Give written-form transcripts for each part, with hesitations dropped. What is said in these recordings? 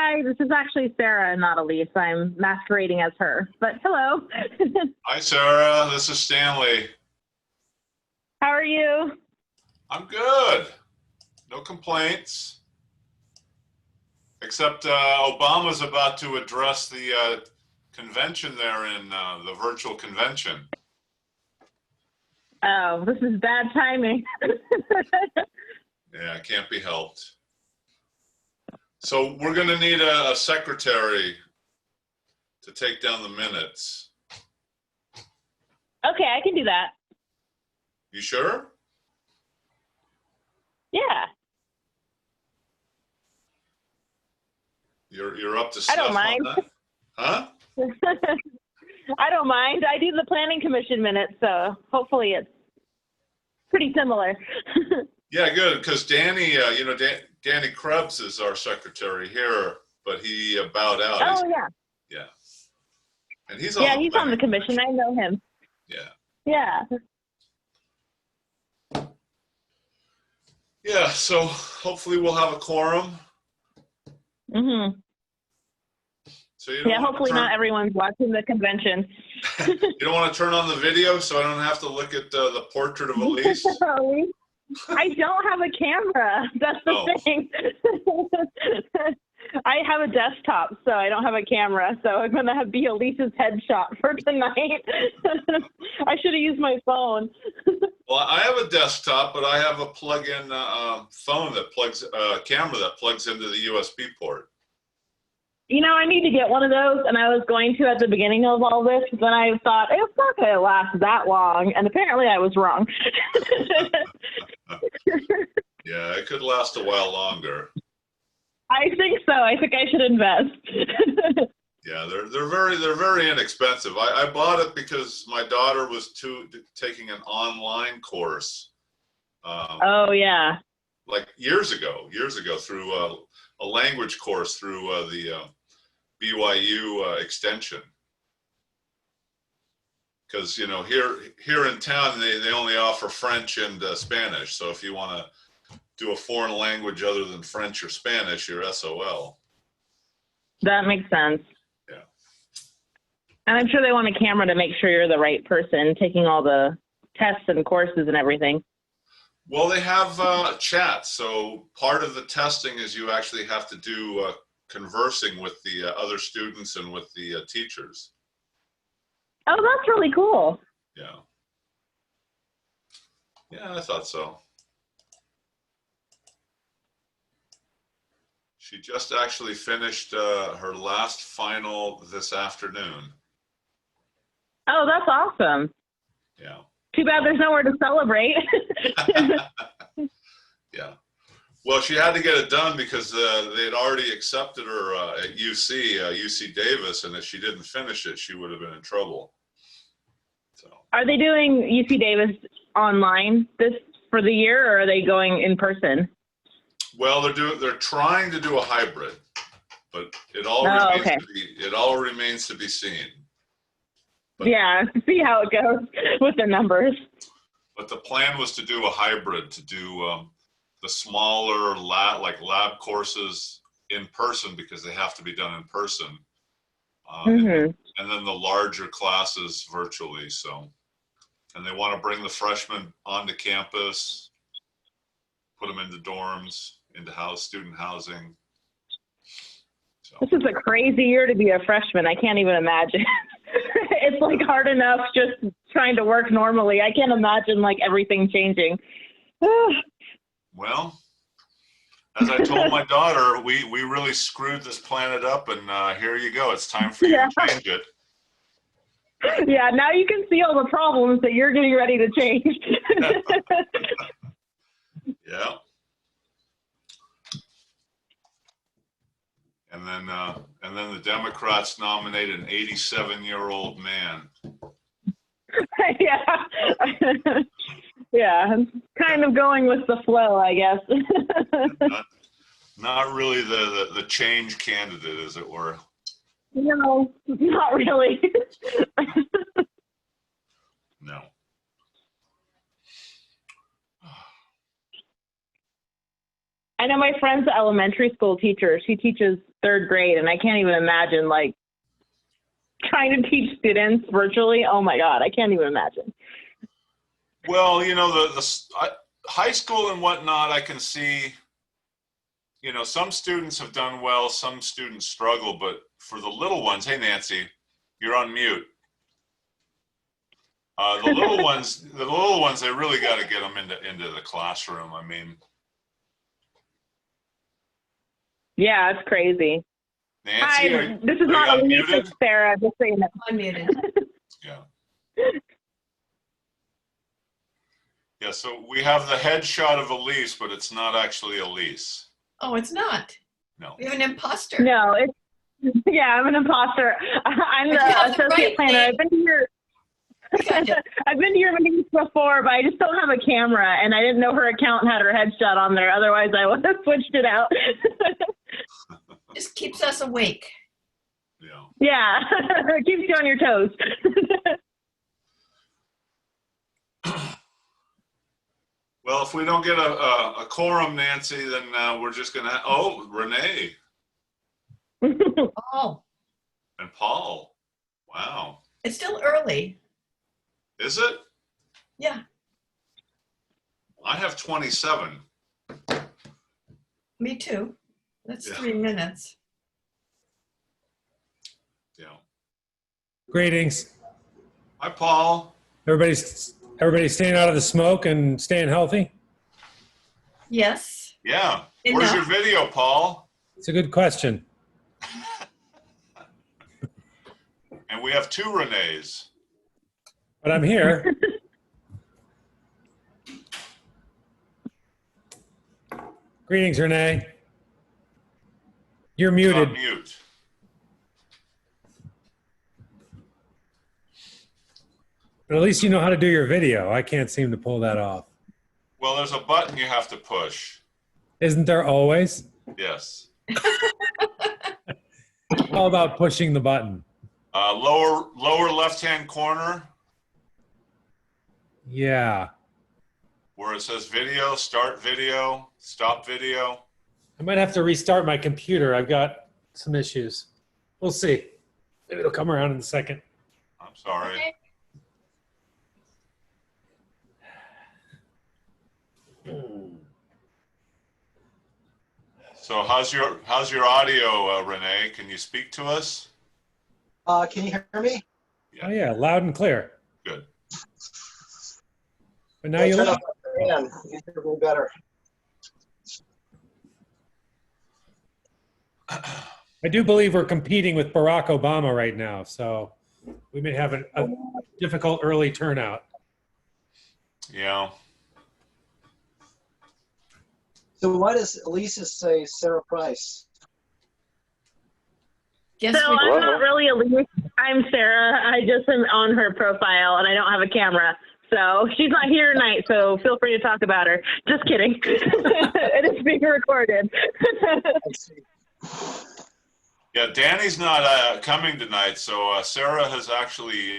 Hi, this is actually Sarah and not Elise. I'm masquerading as her, but hello. Hi, Sarah. This is Stanley. How are you? I'm good. No complaints. Except Obama's about to address the convention there in the virtual convention. Oh, this is bad timing. Yeah, it can't be helped. So we're going to need a secretary to take down the minutes. Okay, I can do that. You sure? Yeah. You're up to I stuff don't on mind. that? Huh? I don't mind. I do the planning commission minutes, so hopefully it's pretty similar. Yeah, good. Because Danny, Danny Krebs is our secretary here, but he bowed out. Oh, yeah. Yeah. And he's on Yeah, the he's on the planning commission. I know him. Yeah. Yeah. Yeah, so hopefully we'll have a quorum. Mhm. So you don't Yeah, want hopefully not everyone's watching the convention. you don't want to turn on the video so I don't have to look at the portrait of Elise? I don't have a camera. That's the thing. I have a desktop, so I don't have a camera. So I'm going to be Elise's headshot for tonight. I should have used my phone. Well, I have a desktop, but I have a plug-in phone that plugs, camera that plugs into the USB port. You know, I need to get one of those, and I was going to at the beginning of all this, but then I thought, it's not going to last that long, and apparently I was wrong. Yeah, it could last a while longer. I think so. I think I should invest. Yeah, they're very inexpensive. I bought it because my daughter was taking an online course. Oh yeah. Like years ago through a language course through the BYU extension. Because here in town they only offer French and Spanish. So if you want to do a foreign language other than French or Spanish, you're SOL. That makes sense. Yeah. And I'm sure they want a camera to make sure you're the right person taking all the tests and courses and everything. Well, they have chat. So part of the testing is you actually have to do conversing with the other students and with the teachers. Oh, that's really cool. Yeah. Yeah, I thought so. She just actually finished her last final this afternoon. Oh, that's awesome. Yeah. Too bad there's nowhere to celebrate. Yeah. Well, she had to get it done because they had already accepted her at UC Davis, and if she didn't finish it, she would have been in trouble. So. Are they doing UC Davis online for the year, or are they going in person? Well, they're trying to do a hybrid, but it all remains to be seen. But, yeah, see how it goes with the numbers. But the plan was to do a hybrid, to do the smaller lab courses in person because they have to be done in person, and then the larger classes virtually. So, and they want to bring the freshmen onto campus, put them into dorms, into student housing. So. This is a crazy year to be a freshman. I can't even imagine. It's like hard enough just trying to work normally. I can't imagine like everything changing. Well, as I told my daughter, we really screwed this planet up, and here you go. It's time for you to change it. Yeah, now you can see all the problems that you're getting ready to change. Yeah. And then the Democrats nominate an 87-year-old man. Yeah. Yeah, kind of going with the flow, I guess. Not really the change candidate, as it were. No, not really. No. I know my friend's an elementary school teacher. She teaches third grade, and I can't even imagine like trying to teach students virtually. Oh my God, I can't even imagine. Well, you know, high school and whatnot, I can see, you know, some students have done well, some students struggle, but for the little ones, hey, Nancy, you're on mute. The little ones, they really got to get them into the classroom. I mean, Yeah, it's crazy. Nancy, Hi, this is not Elise, it's Sarah, just so you know. Unmuted. Yeah. Yeah, so we have the headshot of Elise, but it's not actually Elise. Oh, it's not. No. We have an imposter. No, it's, yeah, I'm an imposter. I'm But you the have the associate right planner. name. I've been here. Gotcha. I've been to your meetings before, but I just don't have a camera, and I didn't know her account had her headshot on there. Otherwise, I would have switched it out. Just keeps us awake. Yeah. Yeah, it keeps you on your toes. Well, if we don't get a quorum, Nancy, then we're just going to, oh, Renee Oh, and Paul. Wow. it's still early. Is it? Yeah, I have 27. me too. That's Yeah. 3 minutes. Yeah. Greetings. Hi, Paul. Everybody's staying out of the smoke and staying healthy? Yes. Yeah. Where's your Enough. video, Paul? It's a good question. And we have 2 Renees. But I'm here. Greetings, Renee. You're He's muted. on mute. But at least you know how to do your video. I can't seem to pull that off. Well, there's a button you have to push. Isn't there always? Yes. All about pushing the button. Lower left-hand corner Yeah. where it says video, start video, stop video. I might have to restart my computer. I've got some issues. We'll see. Maybe it'll come around in a second. I'm sorry. Okay. So how's your audio, Renee? Can you speak to us? Can you hear me? Oh, yeah. Loud and clear. Good. But now you Turn look. up the fan. You can hear me better. I do believe we're competing with Barack Obama right now, so we may have a difficult early turnout. Yeah. So why does Elisa say Sarah Price? Guess So we I'm not really Elise. I'm Sarah. I just am on her profile, and I don't have a camera. So she's not here tonight, so feel free to talk about her. Just kidding. It is being recorded. Let's see. Yeah, Danny's not coming tonight, so Sarah has actually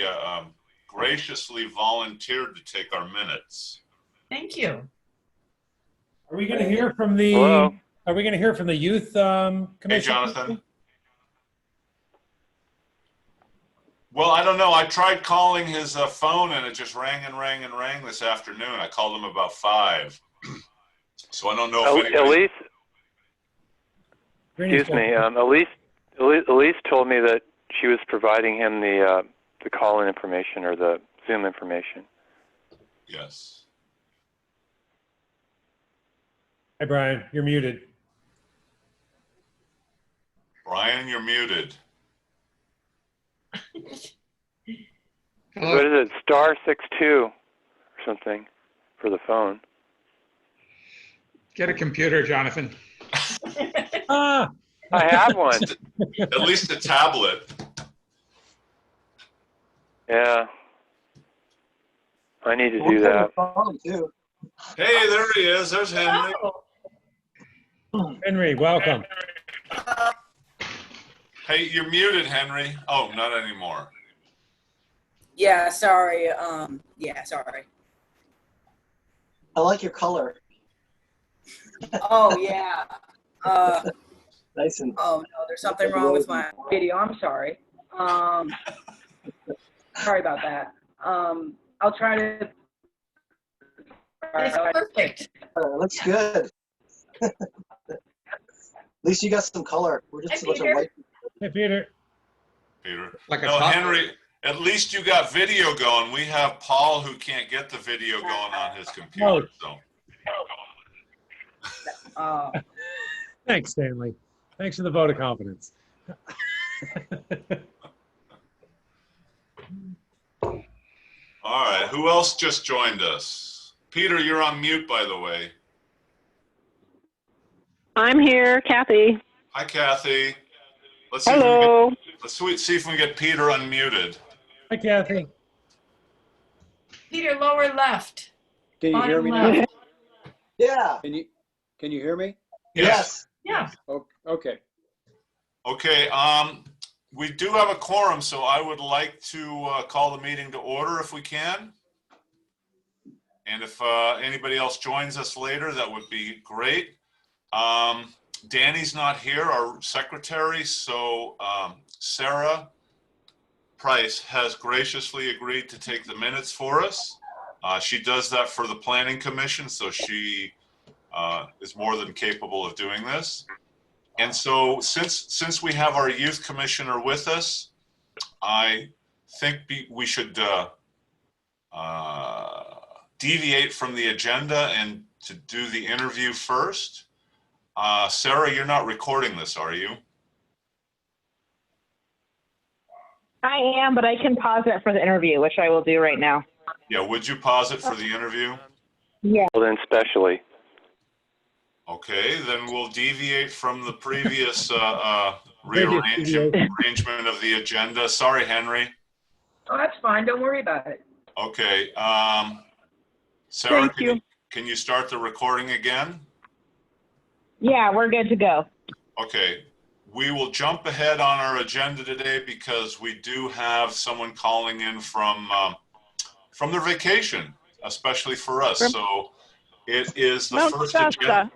graciously volunteered to take our minutes. Thank you. Are we going to hear from the? Hello? Are we going to hear from the youth Hey, commission? Jonathan. Well, I don't know. I tried calling his phone, and it just rang and rang and rang this afternoon. I called him about 5. So I don't know if anybody... Elise, Greetings, excuse me. Elise told me that she was providing him the call-in information or the Zoom information. Yes. Hi, Brian. You're muted. Brian, you're muted. What is it? *62 or something for the phone. Get a computer, Jonathan. Ah, I have one. At least a tablet. Yeah. I need to We'll do play that. the phone, too. Hey, there he is. There's Henry. Oh, Henry, welcome. Hey, you're muted, Henry. Oh, not anymore. Yeah, sorry. Yeah, sorry. I like your color. Oh, yeah. Nice and Oh, no, there's something wrong with my video. I'm sorry. Sorry about that. I'll try to. It's perfect. looks good. At least you got some color. We're just a bunch of Peter. white. Hey, Peter. Peter. Like a No, top- Henry, at least you got video going. We have Paul who can't get the video going on his computer. So Thanks, Stanley. Thanks for the vote of confidence. all right, who else just joined us? Peter, you're on mute, by the way. I'm here, Kathy. Hi, Kathy. Let's see Hello. let's see if we can get Peter unmuted. Hi, Kathy. Peter, lower left. Can you hear Bottom me now? left. Yeah. Can you hear me? Yes. Yeah. Oh, okay. Okay, we do have a quorum, so I would like to call the meeting to order if we can. And if anybody else joins us later, that would be great. Danny's not here, our secretary, so Sarah Price has graciously agreed to take the minutes for us. She does that for the Planning Commission, so she is more than capable of doing this. And so since we have our youth commissioner with us, I think we should deviate from the agenda and to do the interview first. Sarah, you're not recording this, are you? I am, but I can pause it for the interview, which I will do right now. Yeah, would you pause it for the interview? Yeah. Well, then specially. Okay, then we'll deviate from the previous Previous rearrangement of the agenda. Sorry, Henry. Oh, that's fine. Don't worry about it. Okay, Sarah, Thank you. can you start the recording again? Yeah, we're good to go. Okay, we will jump ahead on our agenda today because we do have someone calling in from their vacation, especially for us. So it is the first agenda.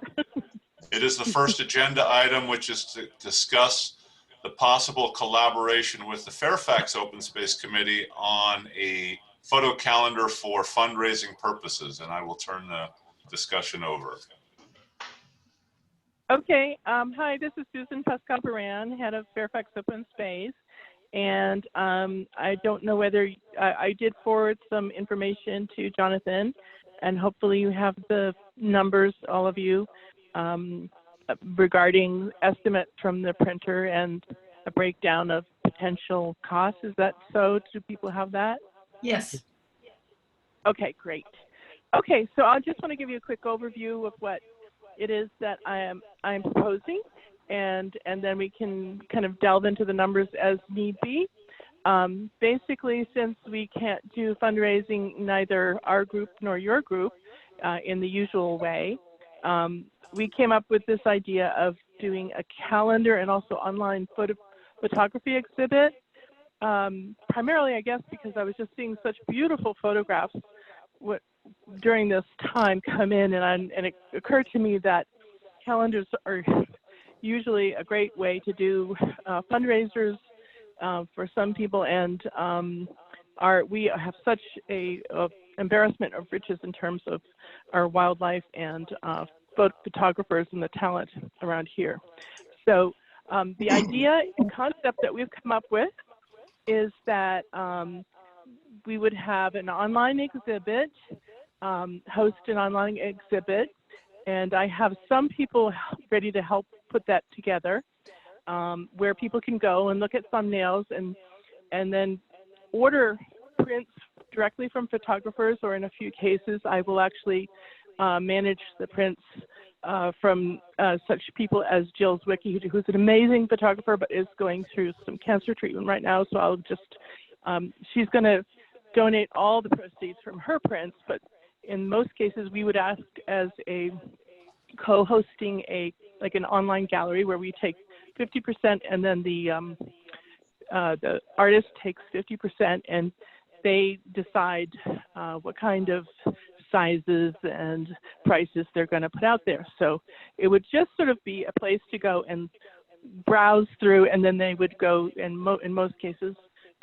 It is the first agenda item, which is to discuss the possible collaboration with the Fairfax Open Space Committee on a photo calendar for fundraising purposes, and I will turn the discussion over. Okay. Hi, this is Susan Pascal-Baran, head of Fairfax Open Space. And I don't know whether I did forward some information to Jonathan, and hopefully you have the numbers, all of you, regarding estimates from the printer and a breakdown of potential costs. Is that so? Do people have that? Yes. Okay, great. Okay, so I just want to give you a quick overview of what it is that I'm proposing, and then we can kind of delve into the numbers as need be. Basically, since we can't do fundraising, neither our group nor your group, in the usual way, we came up with this idea of doing a calendar and also online photography exhibit. Primarily, I guess, because I was just seeing such beautiful photographs during this time come in, and it occurred to me that calendars are usually a great way to do fundraisers for some people, and we have such a embarrassment of riches in terms of our wildlife and photographers and the talent around here. So the idea and concept that we've come up with is that we would have an online exhibit, host an online exhibit, and I have some people ready to help put that together, where people can go and look at thumbnails and then order prints directly from photographers, or in a few cases, I will actually manage the prints from such people as Jill Zwicky, who's an amazing photographer, but is going through some cancer treatment right now. So I'll just, she's going to donate all the proceeds from her prints, but in most cases, we would ask as a co-hosting like an online gallery where we take 50% and then the artist takes 50%, and they decide what kind of sizes and prices they're going to put out there. So it would just sort of be a place to go and browse through, and then they would go and in most cases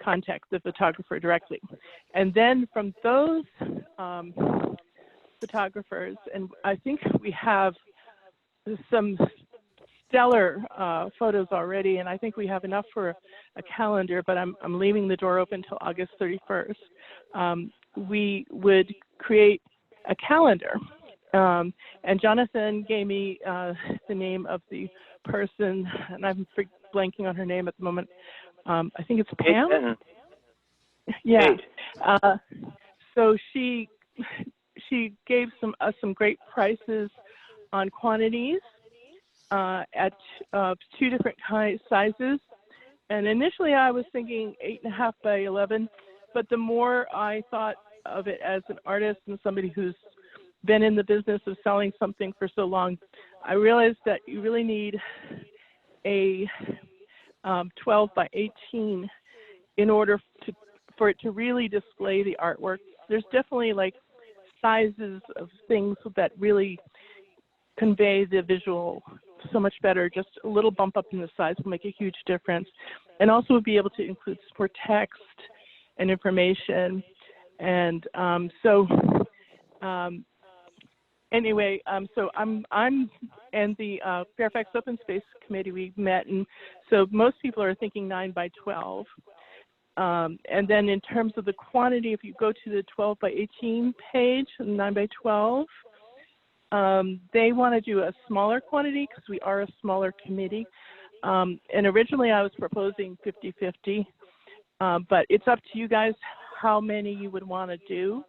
contact the photographer directly. And then from those photographers, and I think we have some stellar photos already, and I think we have enough for a calendar, but I'm leaving the door open till August 31st. We would create a calendar. And Jonathan gave me the name of the person, and I'm blanking on her name at the moment. I think it's Pam. Benton. Yeah. Kate. So she gave us some great prices on quantities at 2 different sizes. And initially I was thinking 8.5 by 11, but the more I thought of it as an artist and somebody who's been in the business of selling something for so long, I realized that you really need a 12 by 18 in order for it to really display the artwork. There's definitely like sizes of things that really convey the visual so much better. Just a little bump up in the size will make a huge difference, and also would be able to include more text and information. And anyway, so I'm and the Fairfax Open Space Committee, we met, and so most people are thinking 9 by 12. And then in terms of the quantity, if you go to the 12 by 18 page, 9 by 12, they want to do a smaller quantity because we are a smaller committee. And originally I was proposing 50-50, but it's up to you guys how many you would want to do.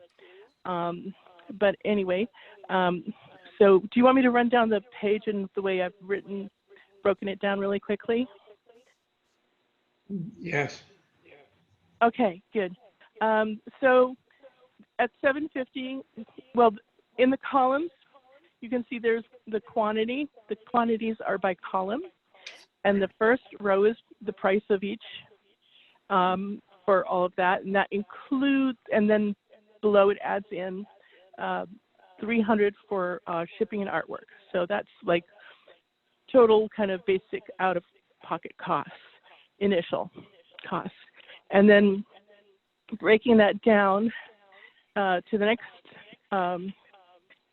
But anyway, so do you want me to run down the page in the way I've broken it down really quickly? Yes. Okay, good. So at 750, well, in the columns, you can see there's the quantity. The quantities are by column. And the first row is the price of each for all of that. And that includes, and then below it adds in $300 for shipping and artwork. So that's like total kind of basic out-of-pocket costs, initial costs. And then breaking that down to the next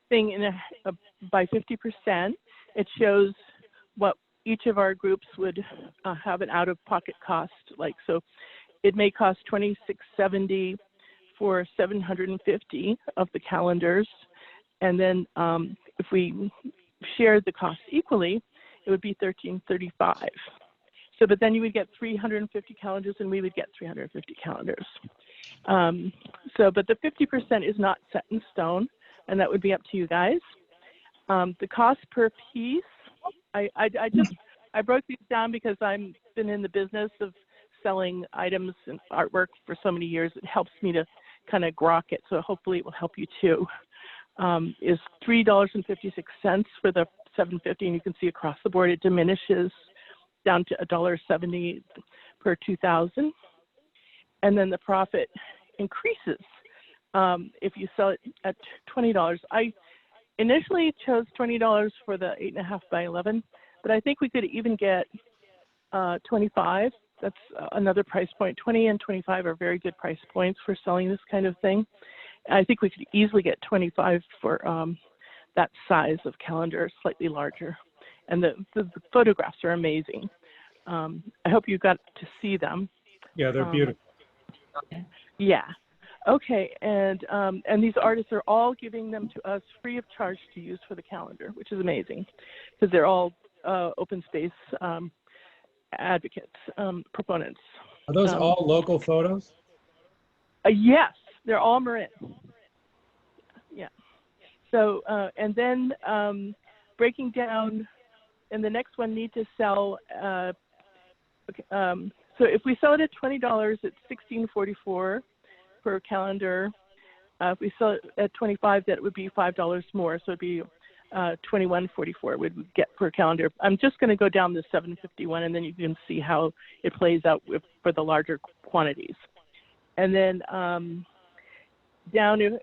thing by 50%, it shows what each of our groups would have an out-of-pocket cost like. So it may cost $26.70 for 750 of the calendars, and then if we shared the cost equally, it would be $13.35. So, but then you would get 350 calendars, and we would get 350 calendars. So, but the 50% is not set in stone, and that would be up to you guys. The cost per piece, I broke these down because I've been in the business of selling items and artwork for so many years. It helps me to kind of grok it, so hopefully it will help you too. Is $3.56 for the 750, and you can see across the board it diminishes down to $1.70 per 2,000, and then the profit increases if you sell it at $20. I initially chose $20 for the 8.5 by 11, but I think we could even get 25. That's another price point. 20 and 25 are very good price points for selling this kind of thing. I think we could easily get 25 for that size of calendar, slightly larger. And the photographs are amazing. I hope you got to see them. Yeah, they're beautiful. Yeah. Okay, and these artists are all giving them to us free of charge to use for the calendar, which is amazing, because they're all open space advocates, proponents. Are those all local photos? Yes, they're all Marin. Yeah. So, and then breaking down, and the next one need to sell. So if we sell it at $20, it's $16.44 per calendar. If we sell it at $25, that would be $5 more. So it'd be $21.44 would get per calendar. I'm just going to go down the 751, and then you can see how it plays out for the larger quantities. And then down to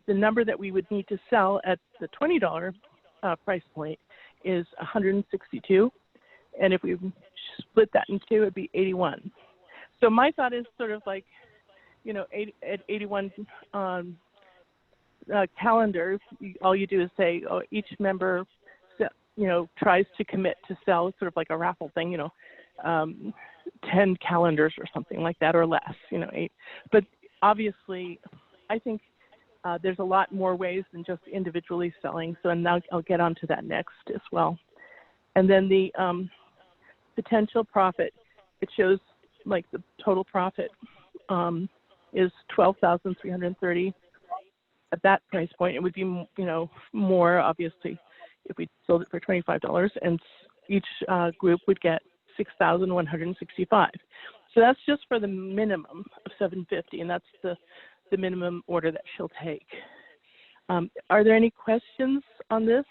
the number that we would need to sell at the $20 price point is 162. And if we split that in two, it'd be 81. So my thought is sort of like, at 81 calendars, all you do is say, oh, each member, tries to commit to sell, sort of like a raffle thing, 10 calendars or something like that, or less, 8. But obviously, I think there's a lot more ways than just individually selling. So now I'll get onto that next as well. And then the potential profit, it shows like the total profit is $12,330 at that price point. It would be, more obviously if we sold it for $25, and each group would get $6,165. So that's just for the minimum of $750, and that's the minimum order that she'll take. Are there any questions on this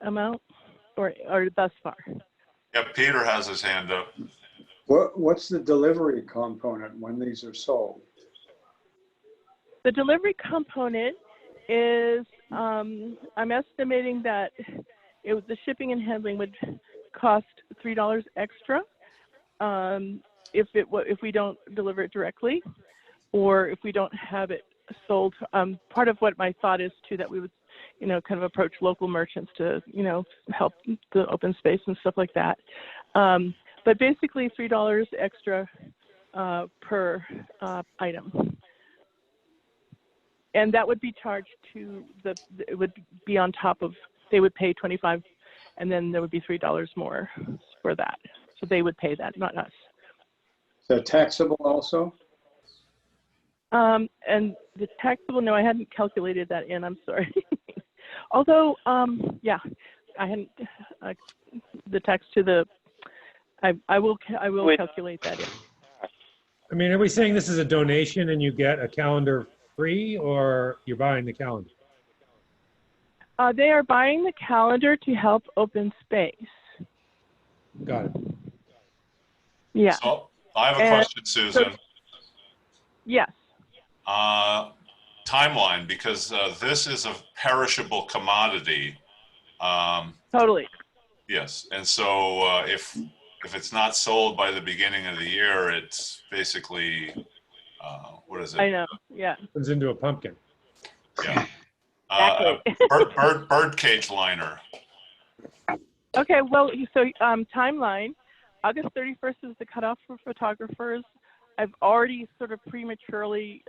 amount or thus far? Yeah, Peter has his hand up. What's the delivery component when these are sold? The delivery component is, I'm estimating that the shipping and handling would cost $3 extra if we don't deliver it directly, or if we don't have it sold. Part of what my thought is too, that we would, kind of approach local merchants to, help the open space and stuff like that. But basically $3 extra per item. And that would be charged to it would be on top of, they would pay $25, and then there would be $3 more for that. So they would pay that, not us. Is that taxable also? And the taxable, no, I hadn't calculated that in, I'm sorry. Although, yeah, I hadn't, the tax to the, I will calculate that in. I mean, are we saying this is a donation and you get a calendar free, or you're buying the calendar? They are buying the calendar to help open space. Got it. Yeah. So I have a question, Susan. Yes. Timeline, because this is a perishable commodity. Totally. Yes, and so if it's not sold by the beginning of the year, it's basically what is it? I know. Yeah. Turns into a pumpkin. Yeah. Exactly. Bird cage liner. Okay. Well, so timeline, August 31st is the cutoff for photographers. I've already sort of prematurely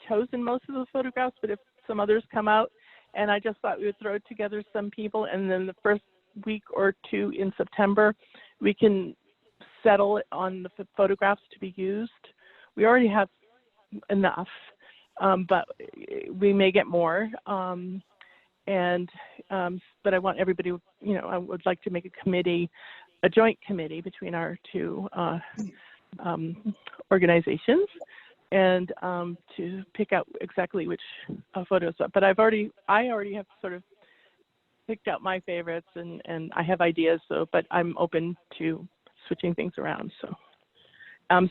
chosen most of the photographs, but if some others come out, and I just thought we would throw together some people, and then the first week or two in September, we can settle on the photographs to be used. We already have enough, but we may get more. But I want everybody, I would like to make a joint committee between our two organizations, and to pick out exactly which photos. But I already have sort of picked out my favorites, and I have ideas. So, but I'm open to switching things around.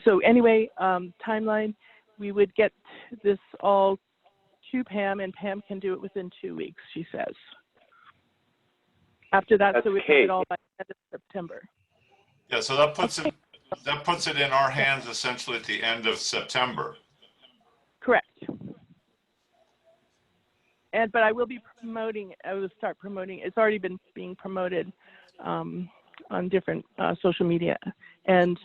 So anyway, timeline, we would get this all to Pam, and Pam can do it within 2 weeks, she says. After that, That's so we Kate. have it all by the end of September. Yeah, so that puts it in our hands essentially at the end of September. Correct. But I will be I will start promoting. It's already been being promoted on different social media. And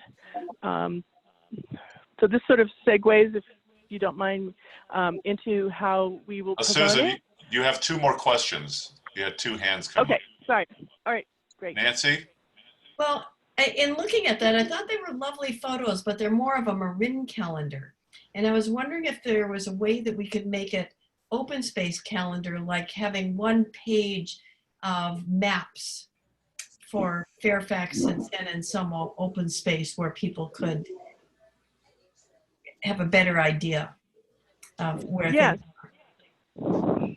so this sort of segues, if you don't mind, into how we will promote Susan, it. you have 2 more questions. You had 2 hands coming. Okay, sorry. All right, great. Nancy? Well, in looking at that, I thought they were lovely photos, but they're more of a Marin calendar. And I was wondering if there was a way that we could make it open space calendar, like having one page of maps for Fairfax and some open space where people could have a better idea of where Yes. things are.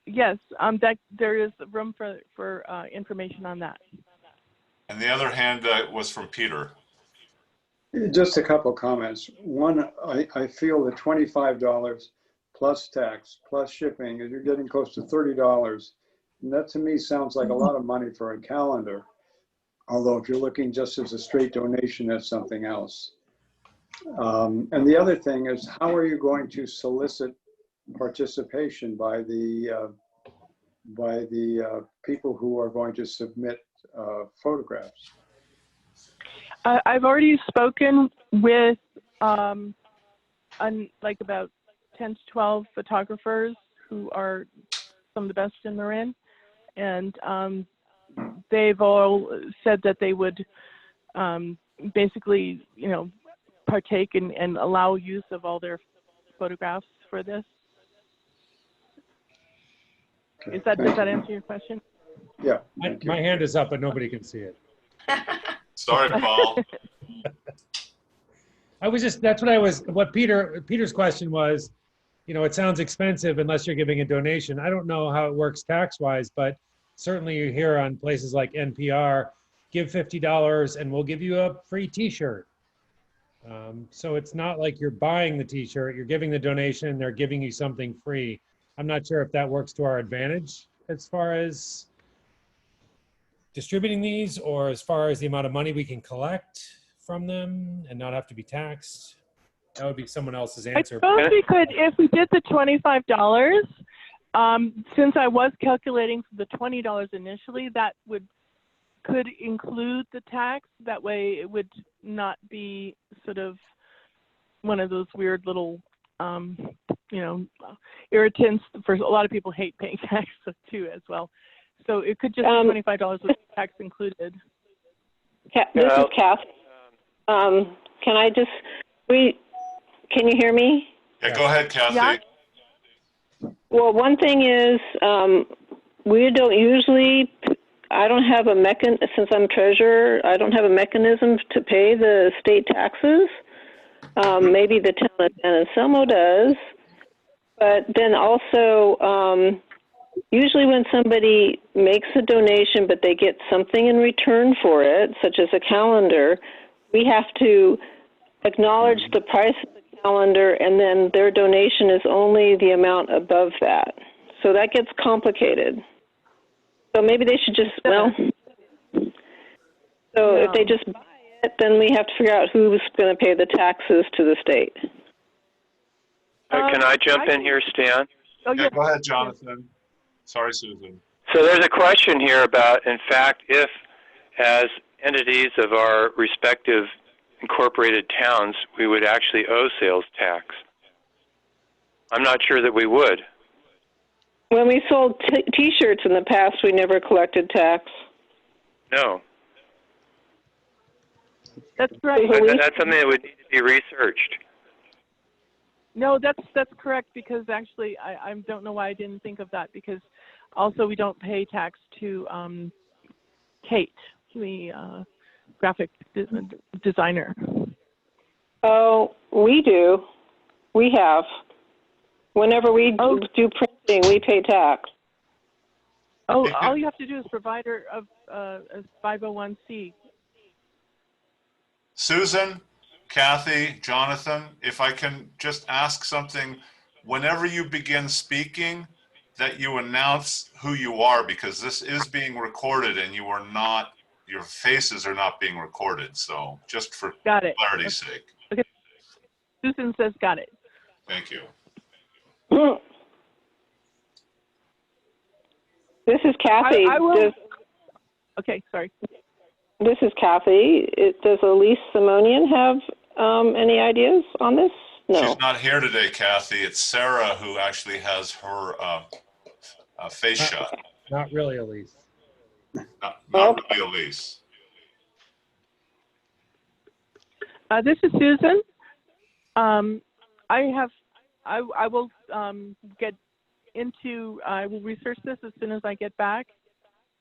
Yes, that there is room for information on that. And the other hand was from Peter. Just a couple comments. One, I feel the $25 plus tax, plus shipping, and you're getting close to $30. And that to me sounds like a lot of money for a calendar. Although if you're looking just as a straight donation, that's something else. And the other thing is, how are you going to solicit participation by the people who are going to submit photographs? I've already spoken with like about 10 to 12 photographers who are some of the best in Marin, and they've all said that they would basically, partake and allow use of all their photographs for this. Okay, Does that answer your question? Yeah. My hand is up, but nobody can see it. Sorry, Paul. What Peter's question was, it sounds expensive unless you're giving a donation. I don't know how it works tax-wise, but certainly you hear on places like NPR, give $50 and we'll give you a free t-shirt. So it's not like you're buying the t-shirt, you're giving the donation, they're giving you something free. I'm not sure if that works to our advantage as far as distributing these, or as far as the amount of money we can collect from them and not have to be taxed. That would be someone else's I answer. suppose we could, if we did the $25, since I was calculating for the $20 initially, that could include the tax. That way it would not be sort of one of those weird little, irritants. For a lot of people hate paying tax too as well. So it could just be $25 with tax included. This is Kath. Can you hear me? Yeah, go ahead, Kathy. Yeah. Well, one thing is, we don't usually, since I'm treasurer, I don't have a mechanism to pay the state taxes. Maybe the town of San Anselmo does. But then also, usually when somebody makes a donation but they get something in return for it, such as a calendar, we have to acknowledge the price of the calendar, and then their donation is only the amount above that. So that gets complicated. So maybe they should just, if they just buy it, then we have to figure out who's going to pay the taxes to the state. Can I jump in here, Stan? Oh, Yeah, go ahead, Jonathan. Sorry, Susan. So there's a question here about, in fact, if as entities of our respective incorporated towns, we would actually owe sales tax. I'm not sure that we would. When we sold T-shirts in the past, we never collected tax. No. That's right. That's something that would need to be researched. No, that's correct, because actually I don't know why I didn't think of that, because also we don't pay tax to Kate, the graphic designer. Oh, we do. We have. Whenever we do printing, we pay tax. Oh, all you have to do is provider of a 501c. Susan, Kathy, Jonathan, if I can just ask something, whenever you begin speaking, that you announce who you are, because this is being recorded and your faces are not being recorded. So just for clarity's sake. Okay. Susan says, got it. Thank you. This is Kathy. Okay, sorry. This is Kathy. Does Elise Simonian have any ideas on this? No. She's not here today, Kathy. It's Sarah who actually has her face shot. Not really, Elise. Not really, Elise. This is Susan. I will I will research this as soon as I get back.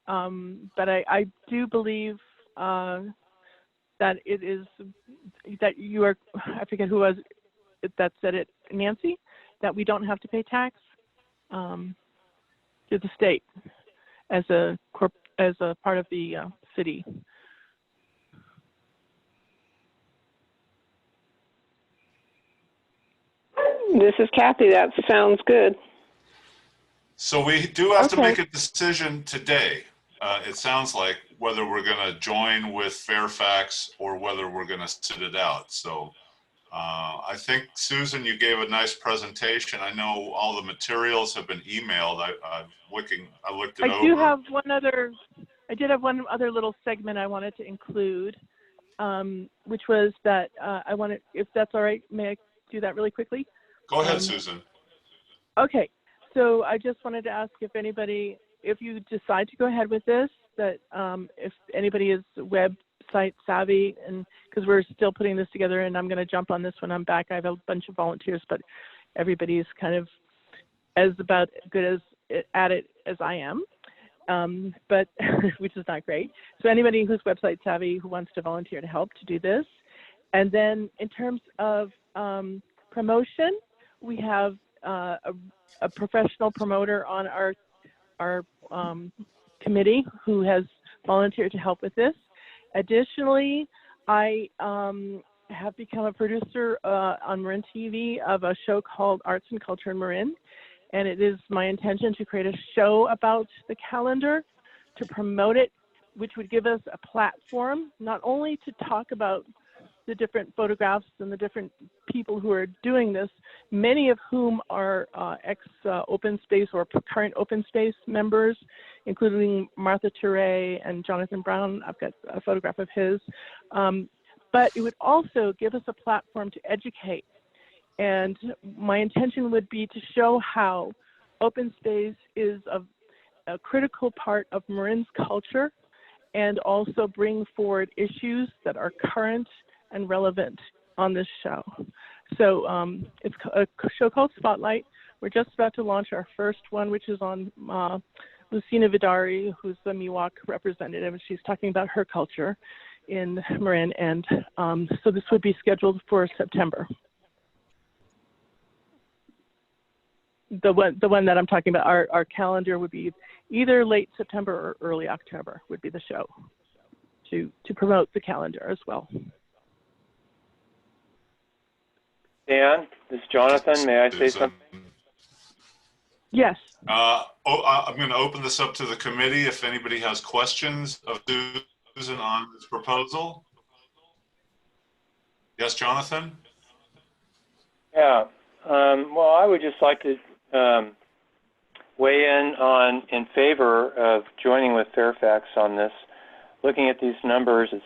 But I do believe that it is, that you are, I forget who was that said it, Nancy, that we don't have to pay tax to the state as a part of the city. This is Kathy. That sounds good. So we do have to Okay. make a decision today. It sounds like whether we're going to join with Fairfax or whether we're going to sit it out. So I think, Susan, you gave a nice presentation. I know all the materials have been emailed. I looked it over. I did have one other little segment I wanted to include, which was that I wanted, if that's all right, may I do that really quickly? Go ahead, Susan. Okay, so I just wanted to ask if anybody, if you decide to go ahead with this, that if anybody is website savvy, and because we're still putting this together, and I'm going to jump on this when I'm back. I have a bunch of volunteers, but everybody's kind of as about good at it as I am, but which is not great. So anybody who's website savvy who wants to volunteer to help to do this. And then in terms of promotion, we have a professional promoter on our committee who has volunteered to help with this. Additionally, I have become a producer on Marin TV of a show called Arts and Culture in Marin, and it is my intention to create a show about the calendar, to promote it, which would give us a platform not only to talk about the different photographs and the different people who are doing this, many of whom are ex-Open Space or current Open Space members, including Martha Touré and Jonathan Brown. I've got a photograph of his. But it would also give us a platform to educate. And my intention would be to show how Open Space is a critical part of Marin's culture, and also bring forward issues that are current and relevant on this show. So it's a show called Spotlight. We're just about to launch our first one, which is on Lucina Vidari, who's the Miwok representative, and she's talking about her culture in Marin. And so this would be scheduled for September. The one that I'm talking about, our calendar would be either late September or early October would be the show to promote the calendar as well. Dan, this is Jonathan. May I say something? Yes. I'm going to open this up to the committee if anybody has questions of Susan on this proposal. Yes, Jonathan? Yeah. Well, I would just like to weigh in favor of joining with Fairfax on this. Looking at these numbers, it's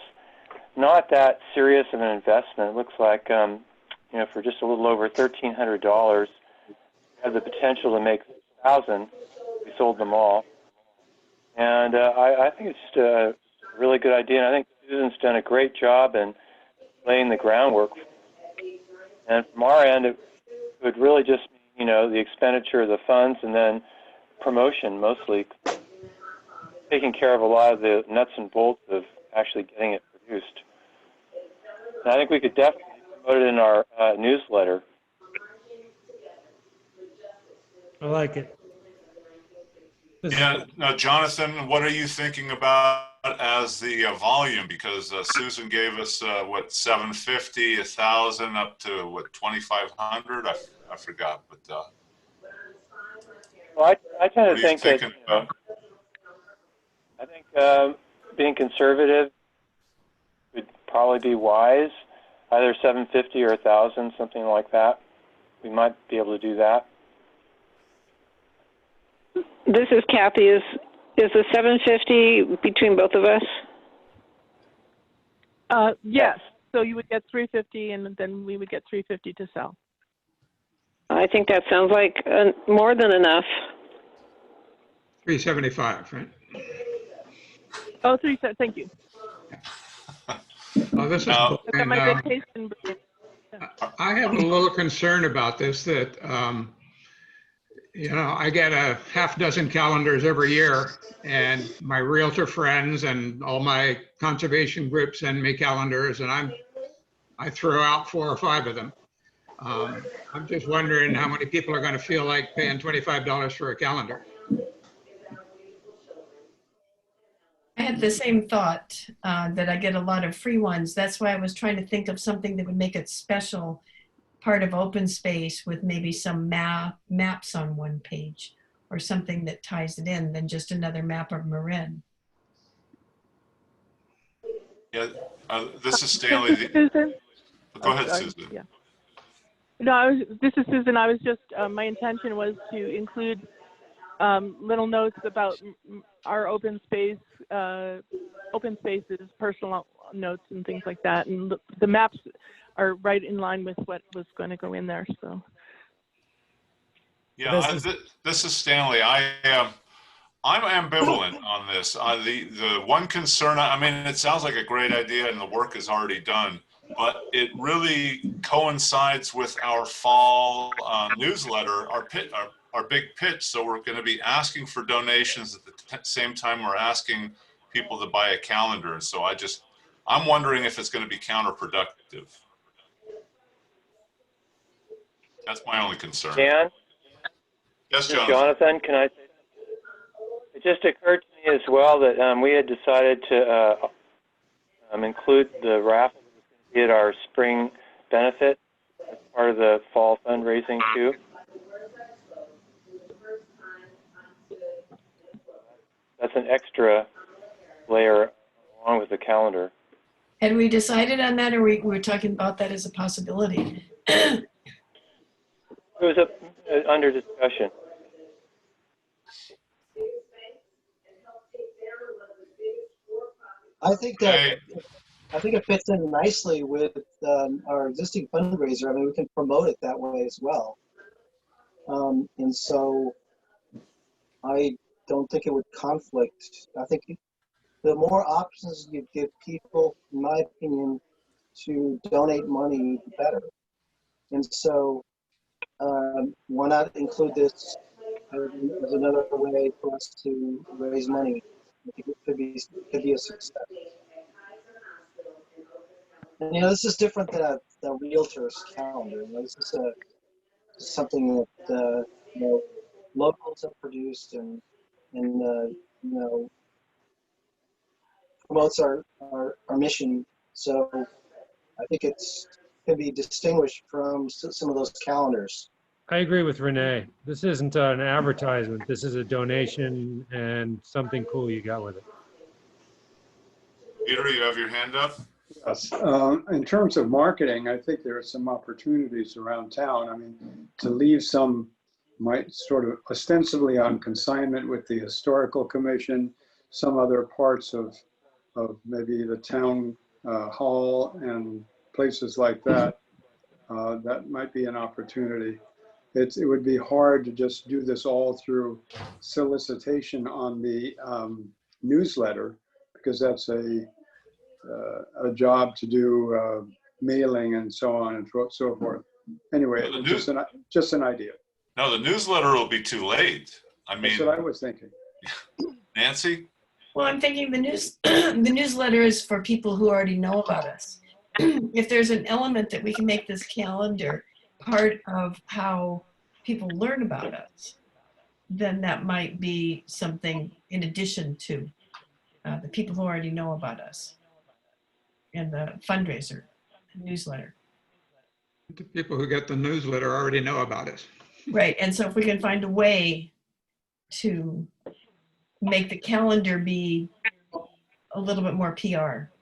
not that serious of an investment. It looks like for just a little over $1,300, we have the potential to make 1,000. We sold them all, and I think it's just a really good idea. And I think Susan's done a great job in laying the groundwork. And from our end, it would really just mean, the expenditure of the funds and then promotion, mostly taking care of a lot of the nuts and bolts of actually getting it produced. And I think we could definitely promote it in our newsletter. I like it. Yeah. Now, Jonathan, what are you thinking about as the volume? Because Susan gave us 750, 1,000, up to 2,500. I forgot, but. Well, I tend to think that. I think being conservative would probably be wise. Either 750 or 1,000, something like that. We might be able to do that. This is Kathy. Is the 750 between both of us? Yes. So you would get 350, and then we would get 350 to sell. I think that sounds like more than enough. 375, right? Oh, 375. Thank you. Oh, this is I've got my vacation. I have a little concern about this, that, I get a half dozen calendars every year, and my realtor friends and all my conservation groups send me calendars, and I throw out 4 or 5 of them. I'm just wondering how many people are going to feel like paying $25 for a calendar. I had the same thought, that I get a lot of free ones. That's why I was trying to think of something that would make it special part of open space with maybe some maps on one page or something that ties it in than just another map of Marin. Yeah, this is Stanley. Susan? Go ahead, sorry. Susan. Yeah. No, this is Susan. I was just, my intention was to include little notes about our open spaces, personal notes and things like that. And the maps are right in line with what was going to go in there, so. Yeah, this is Stanley. I'm ambivalent on this. The one concern, I mean, it sounds like a great idea and the work is already done, but it really coincides with our fall newsletter, our big pitch. So we're going to be asking for donations at the same time we're asking people to buy a calendar. So I'm wondering if it's going to be counterproductive. That's my only concern. Dan? Yes, This is Jonathan. Jonathan, can I? It just occurred to me as well that we had decided to include the raffle at our spring benefit as part of the fall fundraising too. That's an extra layer along with the calendar. Had we decided on that, or we were talking about that as a possibility? It was under discussion. I think that I think it fits in nicely with our existing fundraiser. I mean, we can promote it that way as well. And so I don't think it would conflict. I think the more options you give people, in my opinion, to donate money, the better. And so why not include this as another way for us to raise money? I think it could be a success. And, this is different than a realtor's calendar. This is something that, locals have produced and promotes our mission. So I think can be distinguished from some of those calendars. I agree with Renee. This isn't an advertisement. This is a donation and something cool you got with it. Peter, you have your hand up? Yes. In terms of marketing, I think there are some opportunities around town. I mean, to leave some might sort of ostensibly on consignment with the historical commission, some other parts of maybe the town hall and places like that. That might be an opportunity. It would be hard to just do this all through solicitation on the newsletter, because that's a job to do mailing and so on and so forth. Anyway, just an idea. No, the newsletter will be too late. I mean, that's what I was thinking. Nancy? Well, I'm thinking the newsletter is for people who already know about us. If there's an element that we can make this calendar part of how people learn about us, then that might be something in addition to the people who already know about us and the fundraiser newsletter. The people who get the newsletter already know about us. Right, and so if we can find a way to make the calendar be a little bit more PR.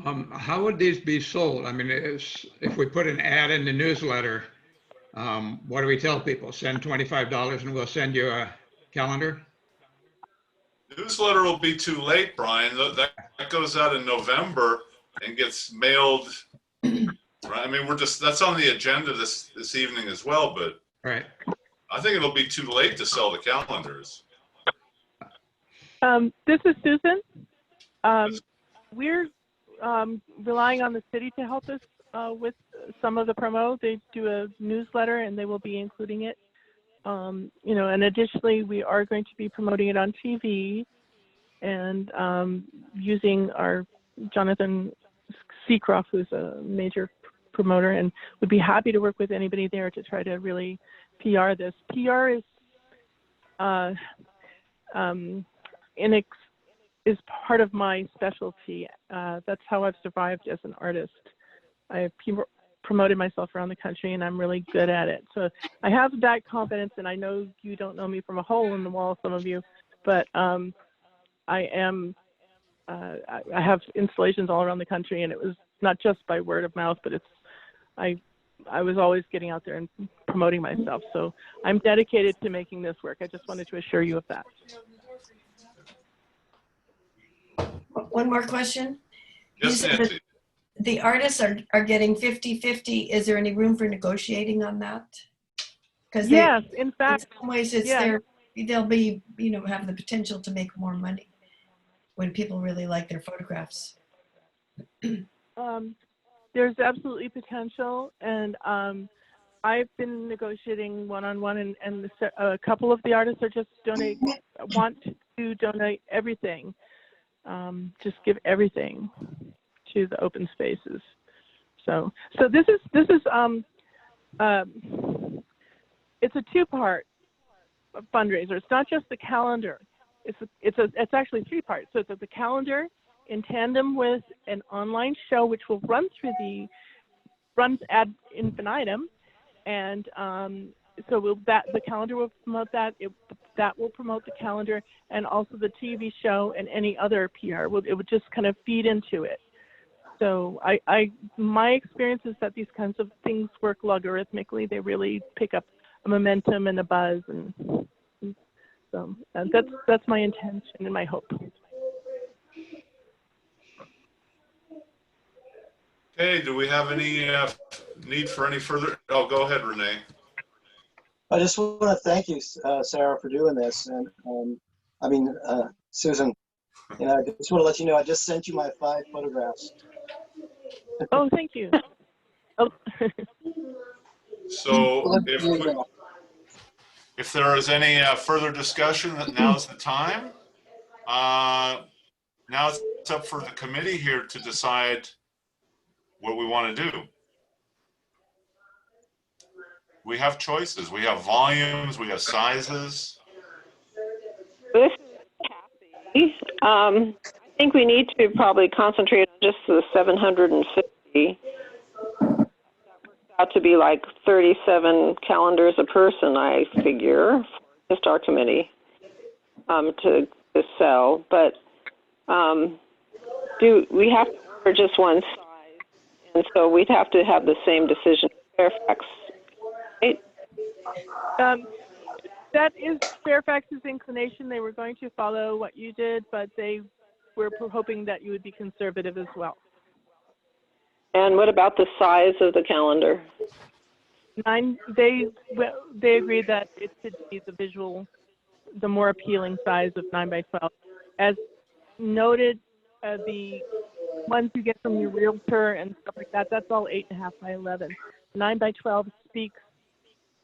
How would these be sold? I mean, if we put an ad in the newsletter, what do we tell people? Send $25 and we'll send you a calendar? Newsletter will be too late, Brian. That goes out in November and gets mailed. Right? I mean, that's on the agenda this evening as well, but right. I think it'll be too late to sell the calendars. This is Susan. We're relying on the city to help us with some of the promo. They do a newsletter and they will be including it. And additionally, we are going to be promoting it on TV and using our Jonathan Seacroft, who's a major promoter, and would be happy to work with anybody there to try to really PR this. PR is is part of my specialty. That's how I've survived as an artist. promoted myself around the country, and I'm really good at it. So I have that confidence, and I know you don't know me from a hole in the wall, some of you, but I have installations all around the country, and it was not just by word of mouth, but I was always getting out there and promoting myself. So I'm dedicated to making this work. I just wanted to assure you of that. One more question. Yes, Nancy. The artists are getting 50-50. Is there any room for negotiating on that? Because yes, in fact, in some ways it's they'll be, have the potential to make more money when people really like their photographs. There's absolutely potential, and I've been negotiating one-on-one, and a couple of the artists are just want to donate everything, just give everything to the open spaces. So this is it's a two-part fundraiser. It's not just the calendar. It's actually three parts. So it's the calendar in tandem with an online show, which will runs ad infinitum, and so the calendar will promote that. That will promote the calendar, and also the TV show and any other PR. It would just kind of feed into it. So my experience is that these kinds of things work logarithmically. They really pick up a momentum and a buzz, and so that's my intention and my hope. Okay, do we have any need for any further? Oh, go ahead, Renee. I just want to thank you, Sarah, for doing this. And Susan, I just want to let you know, I just sent you my 5 photographs. Oh, thank you. Oh. So if there is any further discussion, now's the time. Now it's up for the committee here to decide what we want to do. We have choices. We have volumes. We have sizes. This is Kathy. I think we need to probably concentrate on just the 750. That works out to be like 37 calendars a person, I figure, for the Star Committee to sell. But do we have to order just one size? And so we'd have to have the same decision with Fairfax, right? That is Fairfax's inclination. They were going to follow what you did, but they were hoping that you would be conservative as well. And what about the size of the calendar? 9. They agreed that it should be the more appealing size of 9 by 12. As noted, the ones you get from your realtor and stuff like that, that's all 8.5 by 11. 9 by 12 speaks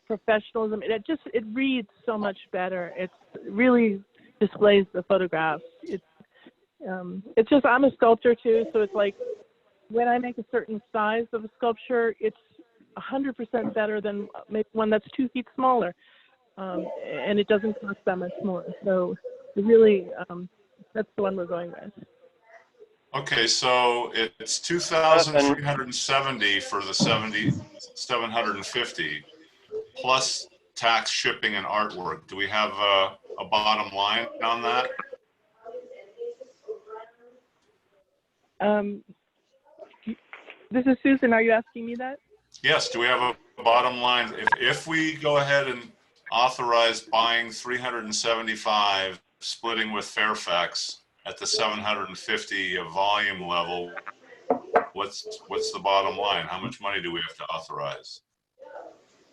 professionalism. It reads so much better. It really displays the photographs. It's just, I'm a sculptor too, so it's like when I make a certain size of a sculpture, it's 100% better than make one that's 2 feet smaller, and it doesn't cost that much more. So really, that's the one we're going with. Okay, so it's 2,370 for the 750 plus tax, shipping, and artwork. Do we have a bottom line on that? This is Susan. Are you asking me that? Yes. Do we have a bottom line? If we go ahead and authorize buying 375, splitting with Fairfax at the 750 volume level, what's the bottom line? How much money do we have to authorize?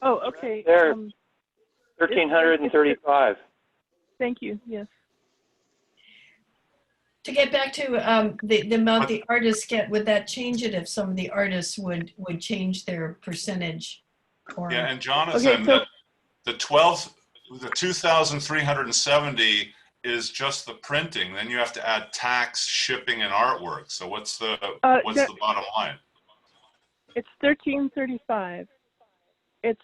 Oh, okay. There, 1,335. Thank you. Yes. To get back to the amount the artists get, would that change it if some of the artists would change their percentage? Or... Yeah, and Jonathan, okay, the 2,370 is just the printing. Then you have to add tax, shipping, and artwork. So what's the bottom line? It's 1,335. It's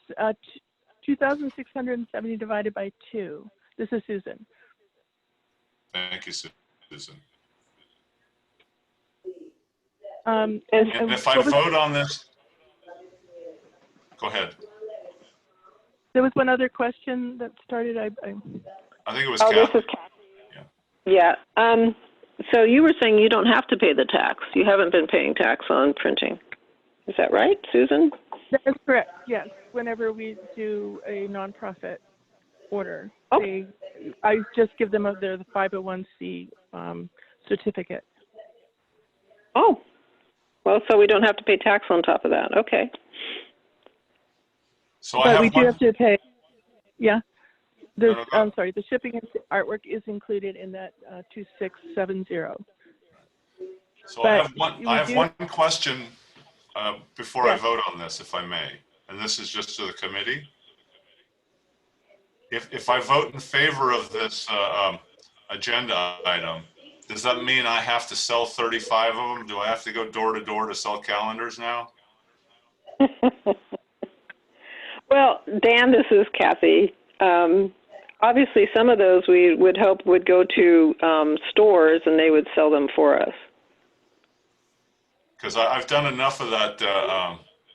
2,670 divided by 2. This is Susan. Thank you, Susan. And if I vote on this, go ahead. There was one other question that started. I think it was Oh, Kathy. this is Kathy. Yeah. So you were saying you don't have to pay the tax. You haven't been paying tax on printing. Is that right, Susan? That is correct, yes. Whenever we do a nonprofit order, I just give them the 501c certificate. Oh, well, so we don't have to pay tax on top of that. Okay. So but we do have to pay. Yeah. I'm sorry. The shipping and artwork is included in that 2670. So I have one question before I vote on this, if I may, and this is just to the committee. If I vote in favor of this agenda item, does that mean I have to sell 35 of them? Do I have to go door to door to sell calendars now? Well, Dan, this is Kathy. Obviously, some of those we would hope would go to stores and they would sell them for us. Because I've done enough of that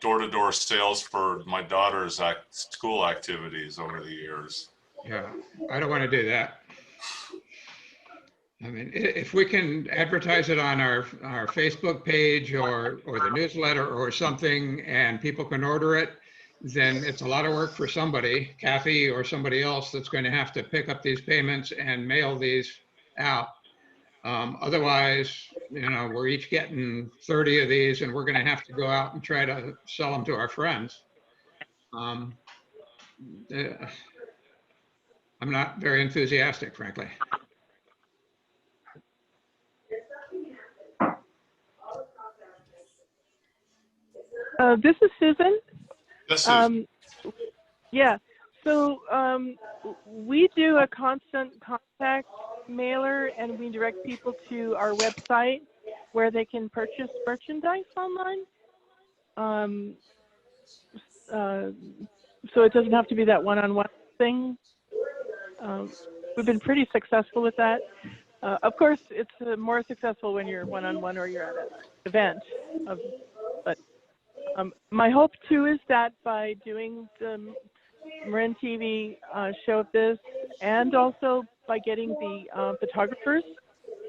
door-to-door sales for my daughter's school activities over the years. Yeah, I don't want to do that. I mean, if we can advertise it on our Facebook page or the newsletter or something, and people can order it, then it's a lot of work for somebody, Kathy or somebody else, that's going to have to pick up these payments and mail these out. Otherwise, we're each getting 30 of these, and we're going to have to go out and try to sell them to our friends. I'm not very enthusiastic, frankly. This is Susan. Yes, Susan. Yeah. So we do a constant contact mailer, and we direct people to our website where they can purchase merchandise online. So it doesn't have to be that one-on-one thing. We've been pretty successful with that. Of course, it's more successful when you're one-on-one or you're at an event. But my hope too is that by doing the Marin TV show of this, and also by getting the photographers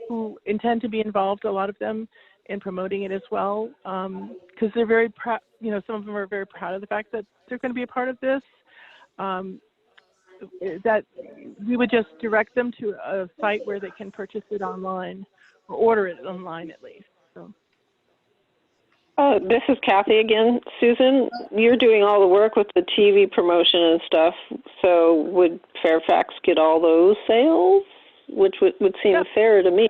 who intend to be involved, a lot of them, in promoting it as well, because they're very proud. Some of them are very proud of the fact that they're going to be a part of this. That we would just direct them to a site where they can purchase it online or order it online at least. So. This is Kathy again. Susan, you're doing all the work with the TV promotion and stuff. So would Fairfax get all those sales? Which would seem fair to me.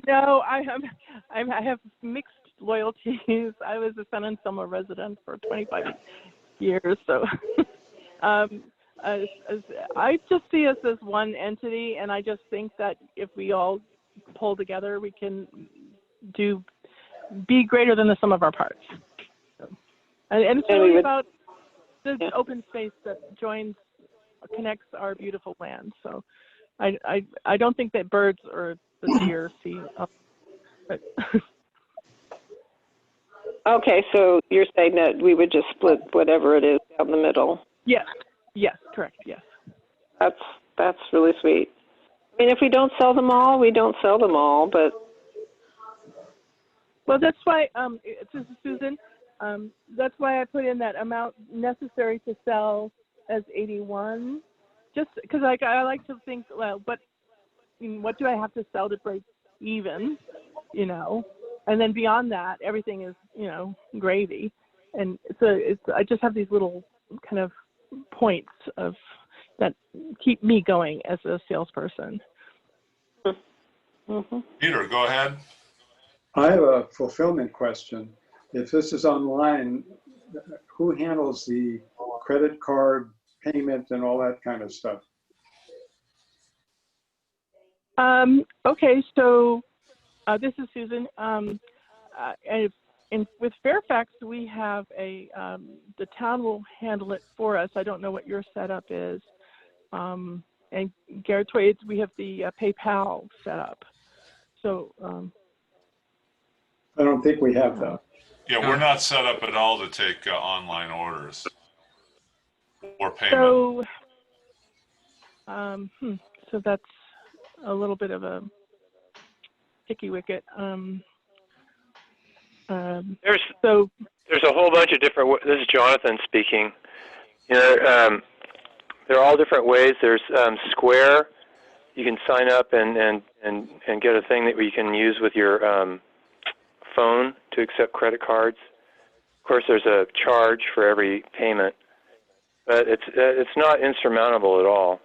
No, I have mixed loyalties. I was a San Anselmo resident for 25 years, so I just see us as one entity, and I just think that if we all pull together, we can be greater than the sum of our parts. And it's really about the open space that connects our beautiful land. So I don't think that birds or the deer see up. But Okay, so you're saying that we would just split whatever it is down the middle. Yes, correct, yes. That's really sweet. I mean, if we don't sell them all, we don't sell them all, but... Well, that's why, this is Susan, that's why I put in that amount necessary to sell as 81, just because I like to think, well, what do I have to sell to break even, and then beyond that, everything is, gravy. And so I just have these little kind of points that keep me going as a salesperson. Mm-hmm. Peter, go ahead. I have a fulfillment question. If this is online, who handles the credit card payment and all that kind of stuff? Okay, so this is Susan. With Fairfax, we have the town will handle it for us. I don't know what your setup is. And Garrett's, we have the PayPal set up. So. I don't think we have that. Yeah, we're not set up at all to take online orders or payment. So, so that's a little bit of a sticky wicket. There's So, a whole bunch of different. This is Jonathan speaking. You know, there are all different ways. There's Square. You can sign up and get a thing that you can use with your phone to accept credit cards. Of course, there's a charge for every payment, but it's not insurmountable at all.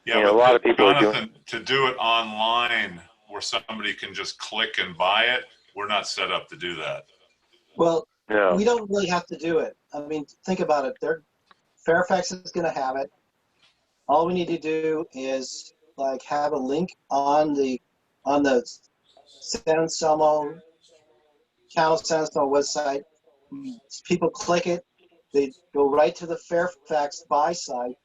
Yeah, you know, a lot of people are Jonathan, to do it online where somebody can just click and buy it, we're not set up to do that. Well, No. we don't really have to do it. I mean, think about it. Fairfax is going to have it. All we need to do is like have a link on the San Anselmo, Count of San Anselmo website. People click it, they go right to the Fairfax buy site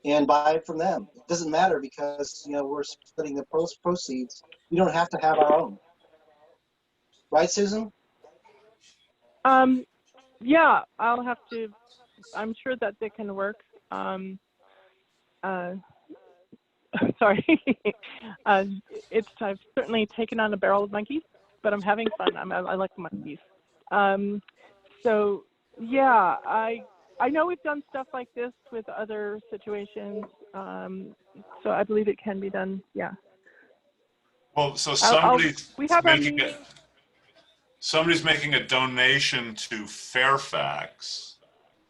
and buy it from them. It doesn't matter because we're splitting the proceeds. We don't have to have our own. Right, Susan? yeah, I'll have to. I'm sure that they can work. Sorry, I've certainly taken on a barrel of monkeys, but I'm having fun. I like monkeys. So yeah, I know we've done stuff like this with other situations. So I believe it can be done. Yeah. Well, so somebody's making a donation to Fairfax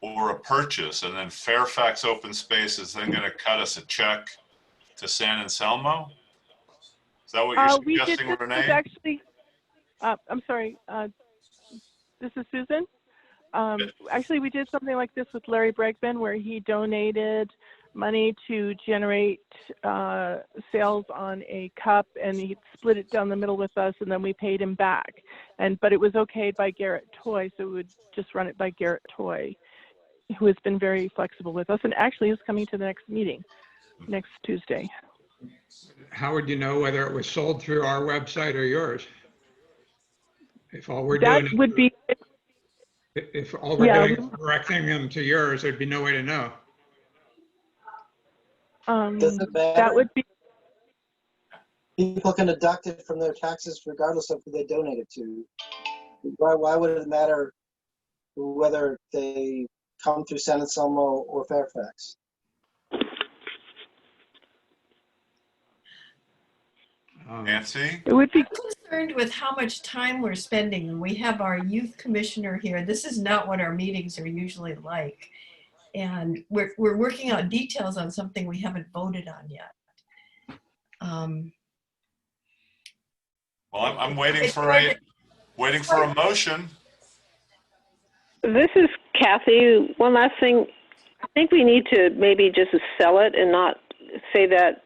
or a purchase, and then Fairfax Open Space is then going to cut us a check to San Anselmo? Is that what you're suggesting, Renee? Actually, I'm sorry. This is Susan. Actually, we did something like this with Larry Bregman, where he donated money to generate sales on a cup, and he split it down the middle with us, and then we paid him back. But it was okayed by Garrett Toy, so we would just run it by Garrett Toy, who has been very flexible with us, and actually is coming to the next meeting next Tuesday. How would you know whether it was sold through our website or yours? If all we're That doing would be. If all we're doing is directing them to yours, there'd be no way to know. Does it matter? That would be. People can deduct it from their taxes regardless of who they donate it to. Why would it matter whether they come through San Anselmo or Fairfax? Nancy? It would be concerned with how much time we're spending. We have our youth commissioner here. This is not what our meetings are usually like. And we're working out details on something we haven't voted on yet. Well, I'm waiting for a motion. This is Kathy. One last thing. I think we need to maybe just sell it and not say that,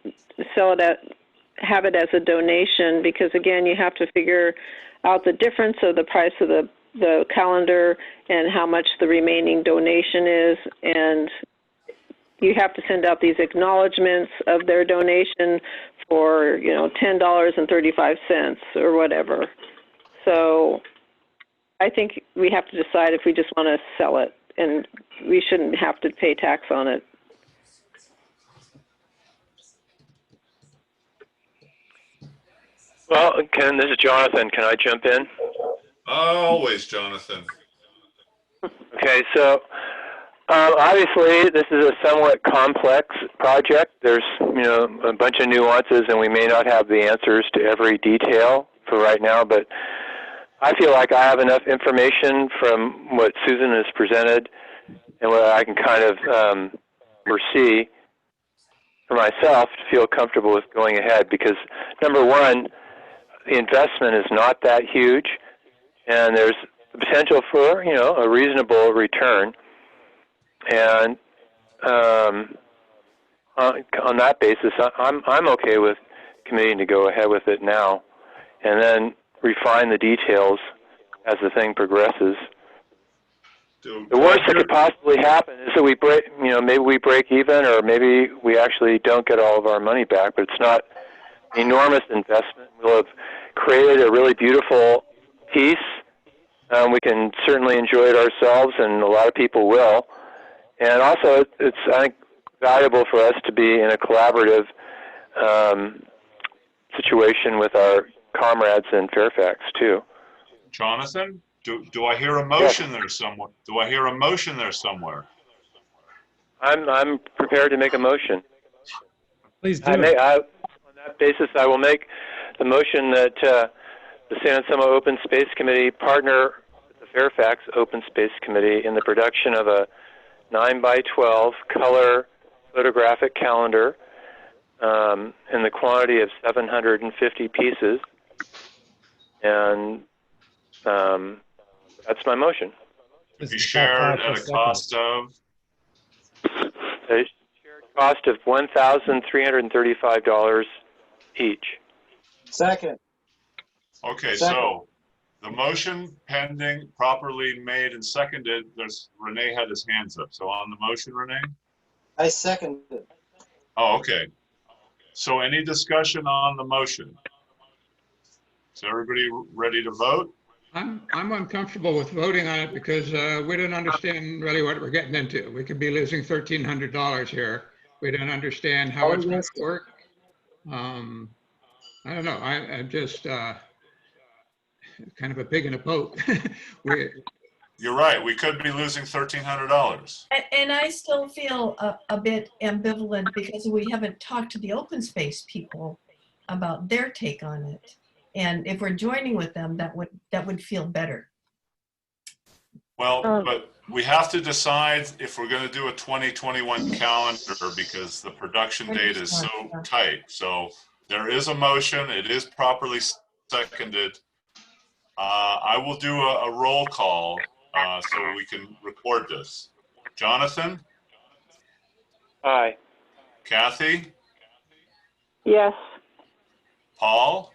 have it as a donation, because again, you have to figure out the difference of the price of the calendar and how much the remaining donation is, and you have to send out these acknowledgments of their donation for $10.35 or whatever. So I think we have to decide if we just want to sell it, and we shouldn't have to pay tax on it. Well, this is Jonathan. Can I jump in? Always, Jonathan. Okay, so obviously this is a somewhat complex project. There's a bunch of nuances, and we may not have the answers to every detail for right now, but I feel like I have enough information from what Susan has presented and what I can kind of foresee for myself to feel comfortable with going ahead, because number one, the investment is not that huge, and there's the potential for a reasonable return. And on that basis, I'm okay with committing to go ahead with it now, and then refine the details as the thing progresses. The worst that could possibly happen is that we break, maybe we break even, or maybe we actually don't get all of our money back. But it's not an enormous investment. We'll have created a really beautiful piece. We can certainly enjoy it ourselves, and a lot of people will. And also, it's I think valuable for us to be in a collaborative situation with our comrades in Fairfax too. Jonathan, do I hear a motion there somewhere? Do I hear a motion there somewhere? I'm prepared to make a motion. Please do. On that basis, I will make the motion that the San Anselmo Open Space Committee partner with the Fairfax Open Space Committee in the production of a 9x12 color photographic calendar in the quantity of 750 pieces. And that's my motion. To be shared at a cost of? A shared cost of $1,335 each. Second. Okay, Second. so the motion pending, properly made and seconded. Renee had his hands up. So on the motion, Renee? I second it. Oh, okay. So any discussion on the motion? Is everybody ready to vote? I'm uncomfortable with voting on it because we don't understand really what we're getting into. We could be losing $1,300 here. We don't understand how it's going to work. I don't know. I'm just kind of a pig in a boat. You're right. We could be losing $1,300. And I still feel a bit ambivalent because we haven't talked to the open space people about their take on it. And if we're joining with them, that would feel better. Well, but we have to decide if we're going to do a 2021 calendar because the production date is so tight. So there is a motion. It is properly seconded. I will do a roll call so we can record this. Jonathan? Aye. Kathy? Yes. Paul?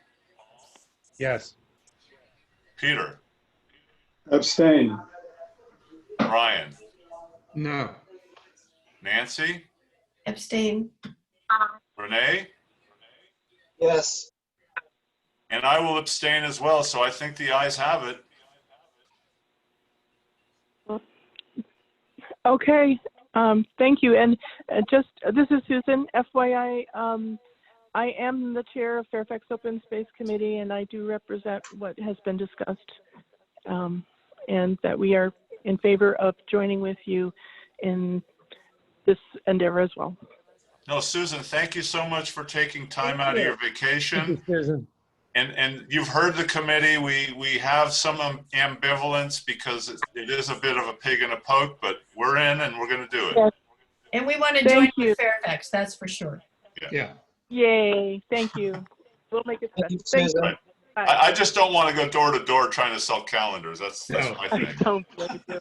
Yes. Peter? Abstain. Brian? No. Nancy? Abstain. Renee? Yes. And I will abstain as well, so I think the ayes have it. Okay, thank you. And this is Susan, FYI. I am the chair of Fairfax Open Space Committee, and I do represent what has been discussed, and that we are in favor of joining with you in this endeavor as well. No, Susan, thank you so much for taking time out of your vacation. Thank you, Susan. And you've heard the committee. We have some ambivalence because it is a bit of a pig in a poke, but we're in and we're going to do it. Yes. And we want to join with Fairfax, that's for sure. Yeah. Yay, thank you. We'll make it special. Thank you. Right. I just don't want to go door to door trying to sell calendars. That's my thing. I don't blame you.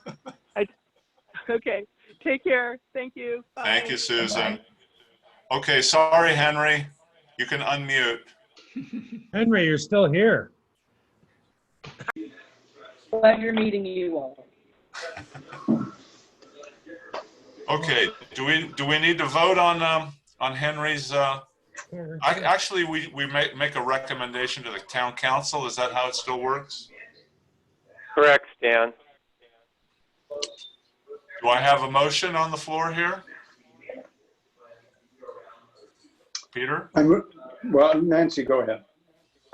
Okay, take care. Thank you. Bye. Thank you, Susan. Okay, sorry, Henry. You can unmute. Henry, you're still here. Pleasure meeting you all. Okay, do we need to vote on Henry's? Actually, we make a recommendation to the town council. Is that how it still works? Correct, Dan. Do I have a motion on the floor here? Peter? Well, Nancy, go ahead.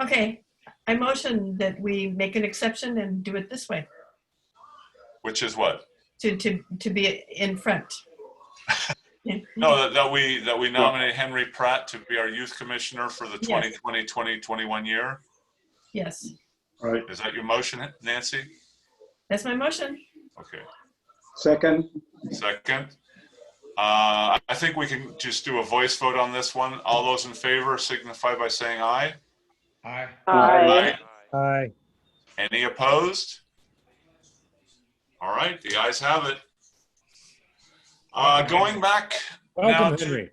Okay, I motion that we make an exception and do it this way, Which is what? to be in front. No, that we nominate Henry Pratt to be our youth commissioner for the 2020-2021 year. Yes, Right. Is that your motion, Nancy? that's my motion. Okay. Second. Second. I think we can just do a voice vote on this one. All those in favor signify by saying aye. Aye. Aye. Aye. Any opposed? All right, the ayes have it. Going back now Welcome, to, Henry.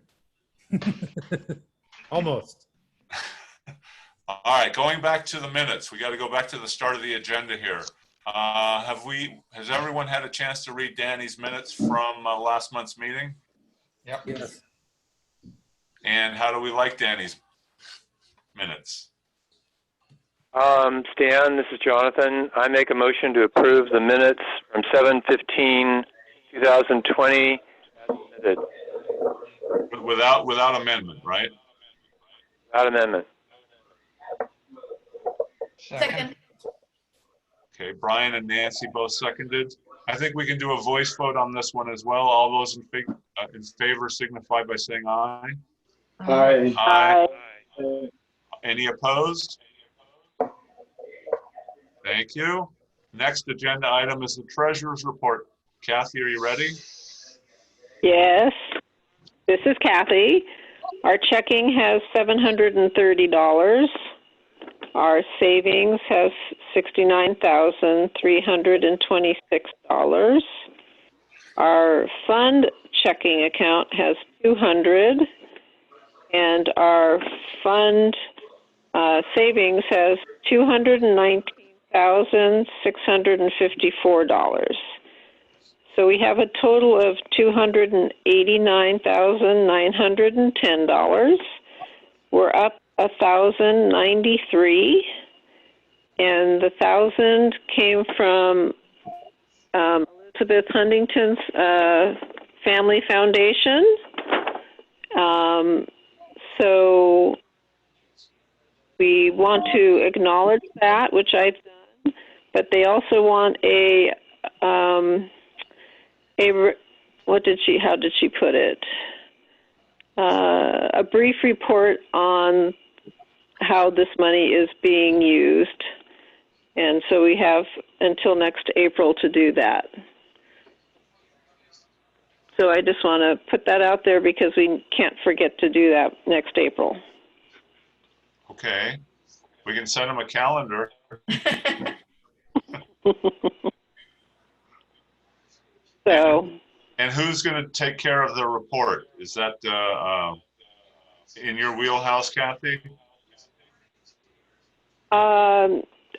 Almost. all right, going back to the minutes. We got to go back to the start of the agenda here. Has everyone had a chance to read Danny's minutes from last month's meeting? Yep. Yes. And how do we like Danny's minutes? Stan, this is Jonathan. I make a motion to approve the minutes from 7/15/2020 as submitted. Without amendment, right? Without amendment. Second. Okay, Brian and Nancy both seconded. I think we can do a voice vote on this one as well. All those in favor signify by saying aye. Hi. Aye. Any opposed? Thank you. Next agenda item is the treasurer's report. Kathy, are you ready? Yes, this is Kathy. Our checking has $730. Our savings has $69,326. Our fund checking account has $200, and our fund savings has $219,654. So we have a total of $289,910. We're up 1,093, and the 1,000 came from Elizabeth Huntington's Family Foundation. So we want to acknowledge that, which I've done, but they also want how did she put it? A brief report on how this money is being used. And so we have until next April to do that. So I just want to put that out there because we can't forget to do that next April. Okay. We can send them a calendar. So. And who's going to take care of the report? Is that in your wheelhouse, Kathy?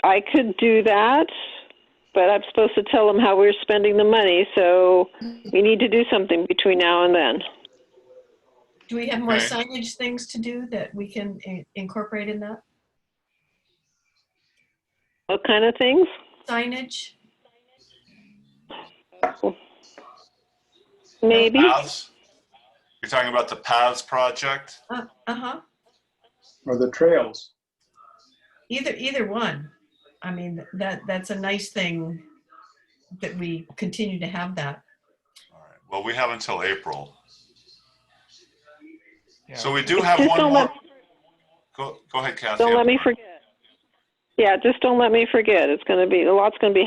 I could do that, but I'm supposed to tell them how we're spending the money, so we need to do something between now and then. Do we have more Okay. signage things to do that we can incorporate in that? What kind of things? Signage? Maybe. Paths? You're talking about the Paths project? Uh-huh. Or the trails. Either one. I mean, that's a nice thing that we continue to have that. All right. Well, we have until April. Yeah. So we do have Just one don't more. let- Go ahead, Kathy. Don't let me forget. Yeah, just don't let me forget. It's going to be, a lot's going to be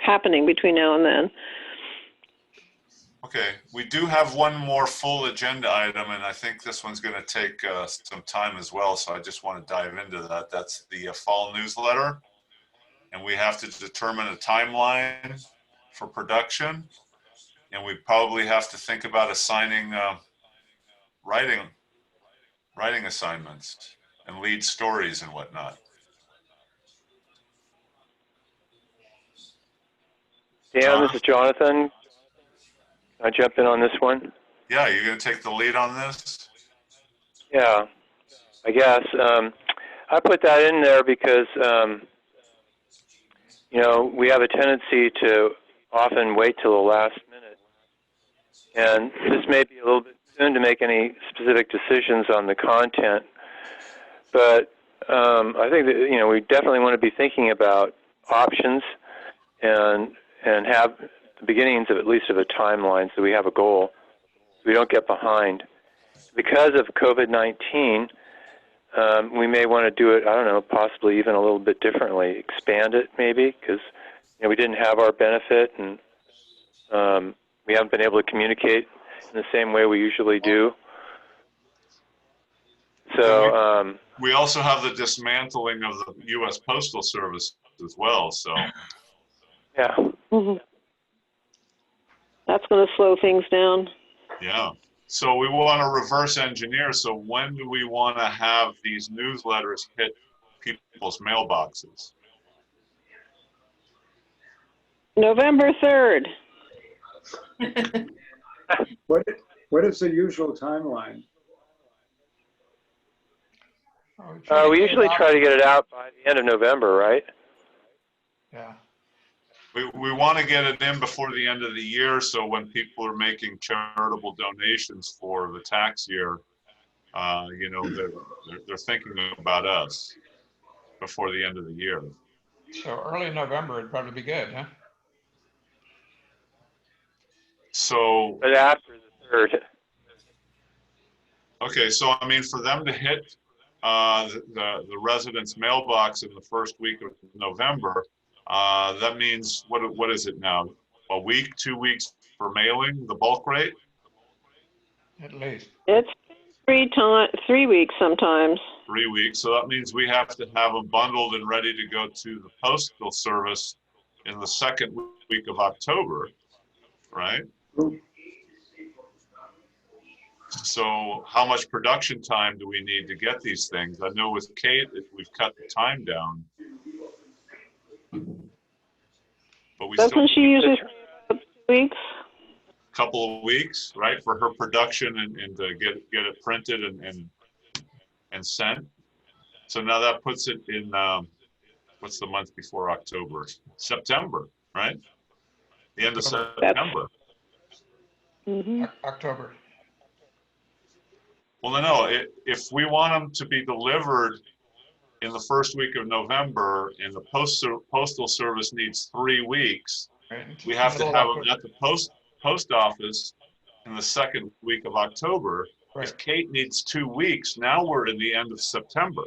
happening between now and then. Okay, we do have one more full agenda item, and I think this one's going to take some time as well, so I just want to dive into that. That's the fall newsletter, and we have to determine a timeline for production, and we probably have to think about assigning writing assignments and lead stories and whatnot. Dan, this is Jonathan. Can I jump in on this one? Yeah, you're going to take the lead on this? Yeah, I guess. I put that in there because, we have a tendency to often wait till the last minute. And this may be a little bit soon to make any specific decisions on the content. But I think that, we definitely want to be thinking about options and have the beginnings of at least of a timeline so we have a goal. We don't get behind. Because of COVID-19, we may want to do it, I don't know, possibly even a little bit differently, expand it maybe, because we didn't have our benefit and we haven't been able to communicate in the same way we usually do. So we also have the dismantling of the U.S. Postal Service as well, so. Yeah. Mm-hmm. That's going to slow things down. Yeah. So we want to reverse engineer. So when do we want to have these newsletters hit people's mailboxes? November 3rd. What is the usual timeline? We usually try to get it out by the end of November, right? Yeah. We want to get it in before the end of the year, so when people are making charitable donations for the tax year, you know, they're thinking about us before the end of the year. So early November would probably be good, huh? So, But after the 3rd. okay, so I mean, for them to hit the resident's mailbox in the first week of November, that means, what is it now? A week, 2 weeks for mailing, the bulk rate? At least. It's 3 weeks sometimes. 3 weeks. So that means we have to have them bundled and ready to go to the postal service in the second week of October, right? So how much production time do we need to get these things? I know with Kate, we've cut the time down. But we Doesn't she usually say 2 weeks? Couple of weeks, right, for her production and to get it printed and sent. So now that puts it in, what's the month before October? September, right? The end of September. October. Well, no, if we want them to be delivered in the first week of November and the postal service needs 3 weeks, Right. we have to have them at the post office in the second week of October. Right. If Kate needs 2 weeks, now we're in the end of September.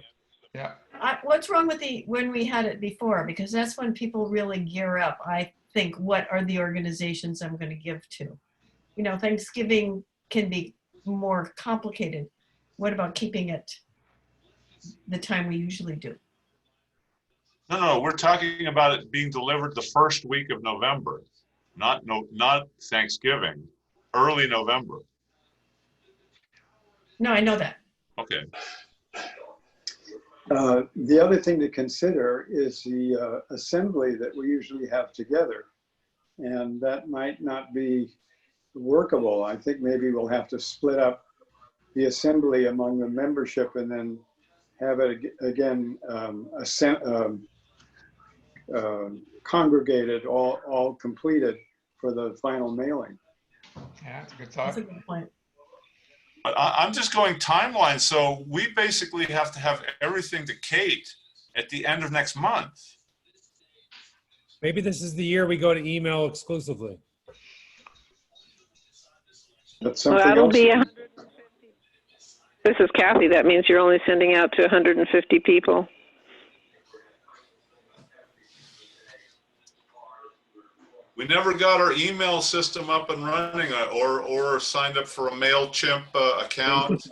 Yeah. What's wrong with when we had it before? Because that's when people really gear up. I think, what are the organizations I'm going to give to? You know, Thanksgiving can be more complicated. What about keeping it the time we usually do? No, we're talking about it being delivered the first week of November, not Thanksgiving, early November. No, I know that. Okay. The other thing to consider is the assembly that we usually have together. And that might not be workable. I think maybe we'll have to split up the assembly among the membership and then have it again congregated, all completed for the final mailing. Yeah, that's a good thought. That's a good point. I'm just going timeline. So we basically have to have everything to Kate at the end of next month. Maybe this is the year we go to email exclusively. That's Well, something that'll else. be 150. This is Kathy. That means you're only sending out to 150 people. We never got our email system up and running or signed up for a MailChimp account.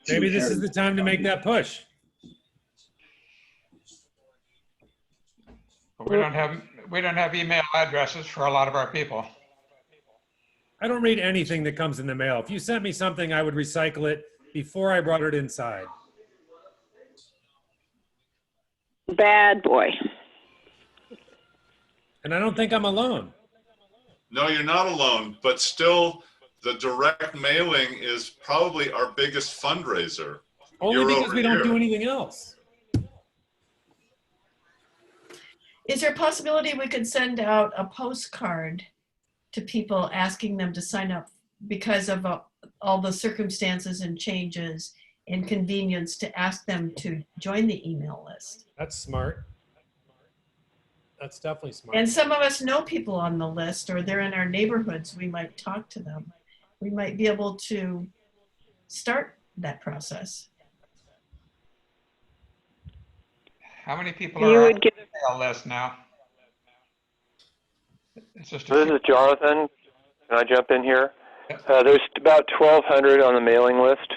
Maybe this is the time to make that push. But we don't have email addresses for a lot of our people. I don't read anything that comes in the mail. If you sent me something, I would recycle it before I brought it inside. Bad boy. And I don't think I'm alone. No, you're not alone, but still the direct mailing is probably our biggest fundraiser. Only because we don't do anything else. Is there a possibility we could send out a postcard to people asking them to sign up because of all the circumstances and changes and convenience, to ask them to join the email list? That's smart. That's definitely smart. And some of us know people on the list, or they're in our neighborhoods. We might talk to them. We might be able to start that process. How many people You are on would get the email list now? It's just a This few. is Jonathan. Can I jump in here? There's about 1,200 on the mailing list.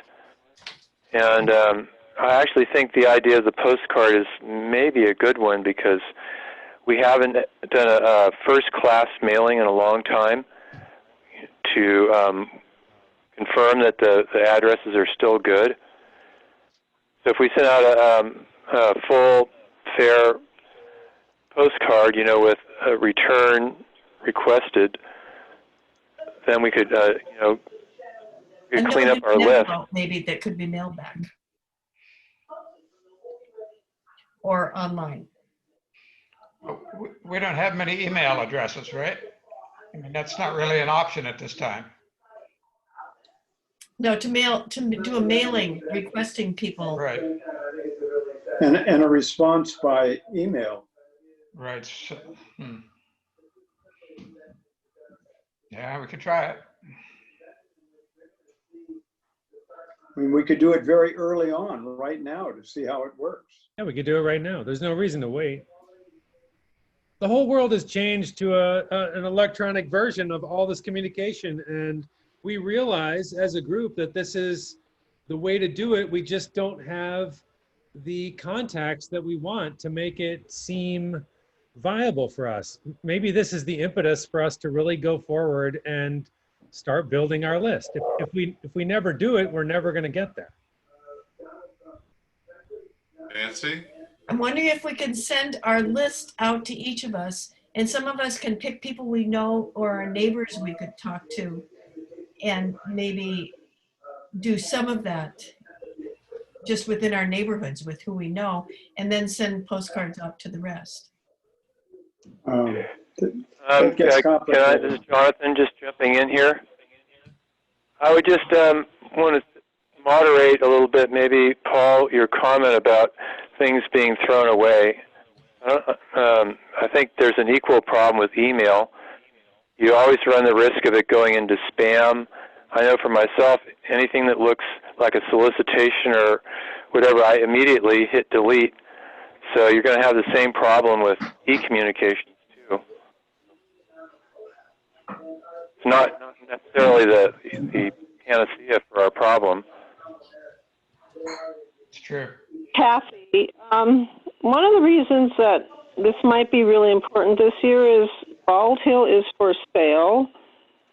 And I actually think the idea of the postcard is maybe a good one, because we haven't done a first-class mailing in a long time to confirm that the addresses are still good. So if we send out a full, fair postcard, with a return requested, then we could, And clean there up would our be an list. envelope maybe that could be mailed back. or online? We don't have many email addresses, right? I mean, that's not really an option at this time. No, to do a mailing requesting people. Right, And a response by email. right. So, yeah, we could try it. I mean, we could do it very early on, right now, to see how it works. Yeah, we could do it right now. There's no reason to wait. The whole world has changed to an electronic version of all this communication, and we realize as a group that this is the way to do it. We just don't have the contacts that we want to make it seem viable for us. Maybe this is the impetus for us to really go forward and start building our list. If we never do it, we're never going to get there. Nancy? I'm wondering if we can send our list out to each of us, and some of us can pick people we know or our neighbors we could talk to, and maybe do some of that just within our neighborhoods with who we know, and then send postcards out to the rest. It Can gets I, complicated. this is Jonathan just jumping in here. I would just want to moderate a little bit, maybe, Paul, your comment about things being thrown away. I think there's an equal problem with email. You always run the risk of it going into spam. I know for myself, anything that looks like a solicitation or whatever, I immediately hit delete. So you're going to have the same problem with e-communications too. It's not necessarily the panacea for our problem. It's true. Kathy, one of the reasons that this might be really important this year is Bald Hill is for sale,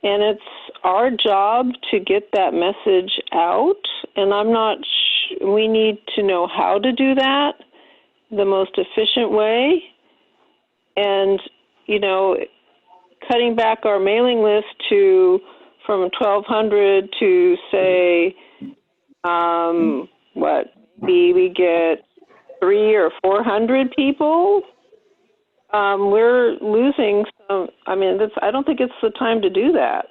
and it's our job to get that message out, and I'm not we need to know how to do that the most efficient way, and, you know, cutting back our mailing list from 1,200 to, say, maybe we get 300 or 400 people, we're losing some. I mean, I don't think it's the time to do that.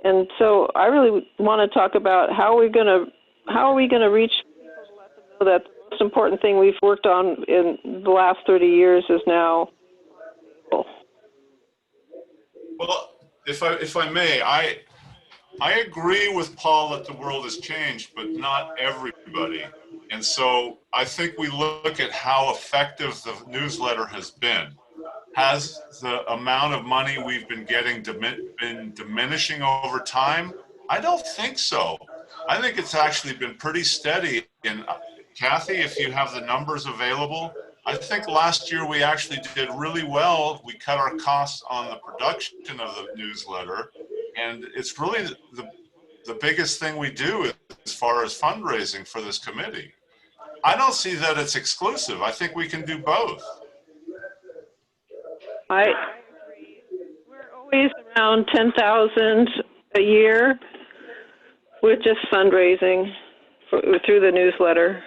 And so I really want to talk about how are we going to reach people to let them know that the most important thing we've worked on in the last 30 years is now. Well, if I may, I agree with Paul that the world has changed, but not everybody. And so I think we look at how effective the newsletter has been. Has the amount of money we've been getting been diminishing over time? I don't think so. I think it's actually been pretty steady. And Kathy, if you have the numbers available, I think last year we actually did really well. We cut our costs on the production of the newsletter, and it's really the biggest thing we do as far as fundraising for this committee. I don't see that it's exclusive. I think we can do both. I agree. We're always around 10,000 a year with just fundraising through the newsletter.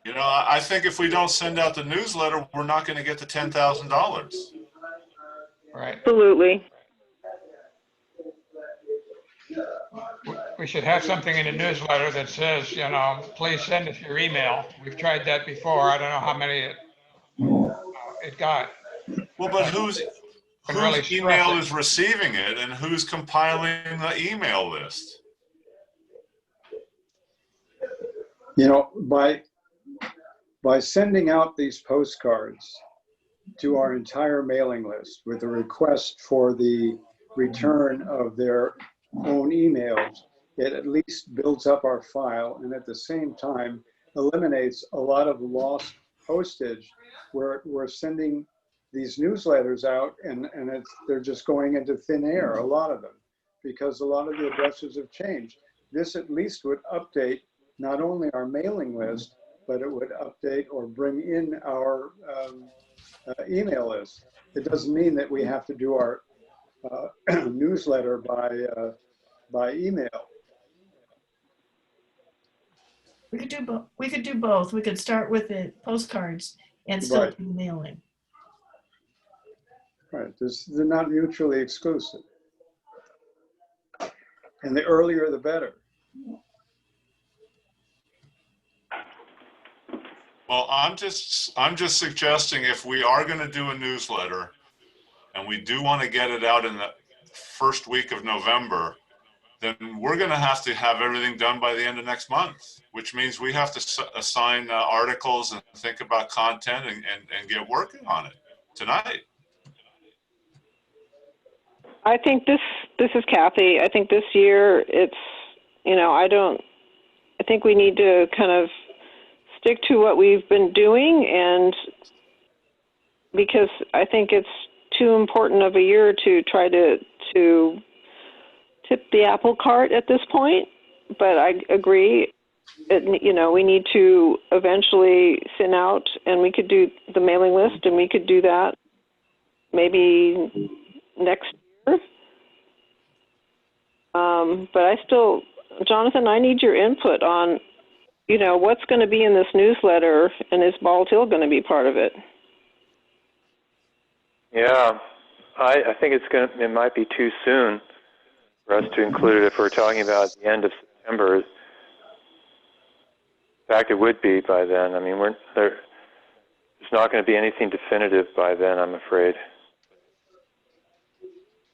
You know, I think if we don't send out the newsletter, we're not going to get the $10,000. Right. Absolutely. We should have something in the newsletter that says, you know, please send us your email. We've tried that before. I don't know how many it got. Well, but whose really email stress is receiving it, and who's compiling the email list? You know, by sending out these postcards to our entire mailing list with a request for the return of their own emails, it at least builds up our file, and at the same time eliminates a lot of lost postage where we're sending these newsletters out and they're just going into thin air, a lot of them, because a lot of the addresses have changed. This at least would update not only our mailing list, but it would update or bring in our email list. It doesn't mean that we have to do our newsletter by email. We could do both. We could do both. We could start with the postcards and still Right. do the mailing. Right, they're not mutually exclusive. And the earlier, the better. Well, I'm just suggesting if we are going to do a newsletter and we do want to get it out in the first week of November, then we're going to have everything done by the end of next month, which means we have to assign articles and think about content and get working on it tonight. I think this is Kathy. I think this year it's, I think we need to kind of stick to what we've been doing, and because I think it's too important of a year to try to tip the apple cart at this point. But I agree, we need to eventually send out, and we could do the mailing list, and we could do that maybe next year. But I still, Jonathan, I need your input on, what's going to be in this newsletter, and is Bald Hill going to be part of it? Yeah, I think it might be too soon for us to include it if we're talking about the end of September. In fact, it would be by then. I mean, there's not going to be anything definitive by then, I'm afraid.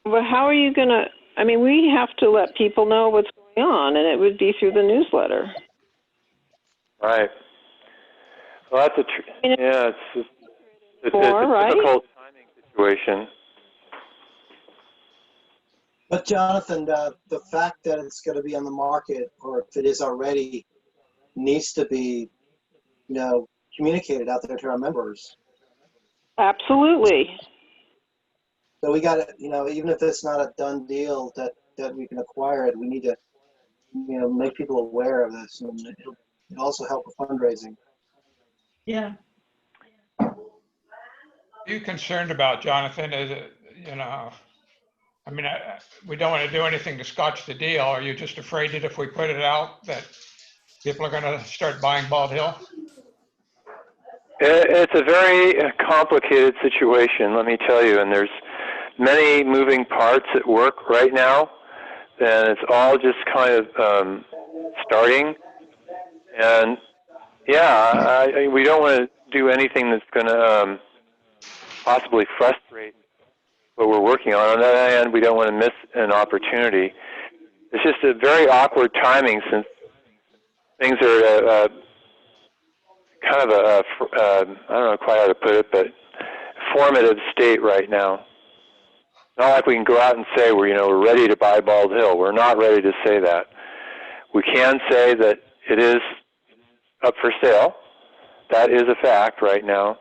But how are you going to, we have to let people know what's going on, and it would be through the newsletter. Right. Well, that's it's a difficult timing situation. But Jonathan, the fact that it's going to be on the market, or if it is already, needs to be, communicated out there to our members. Absolutely. So we got to, even if it's not a done deal that we can acquire it, we need to, make people aware of this, and it'll also help with fundraising. Yeah. Are you concerned about, Jonathan, we don't want to do anything to scotch the deal. Are you just afraid that if we put it out that people are going to start buying Bald Hill? It's a very complicated situation, let me tell you, and there's many moving parts at work right now, and it's all just kind of starting. And yeah, we don't want to do anything that's going to possibly frustrate what we're working on. On the other hand, we don't want to miss an opportunity. It's just a very awkward timing since things are at kind of I don't know quite how to put it, but formative state right now. Not like we can go out and say we're ready to buy Bald Hill. We're not ready to say that. We can say that it is up for sale. That is a fact right now.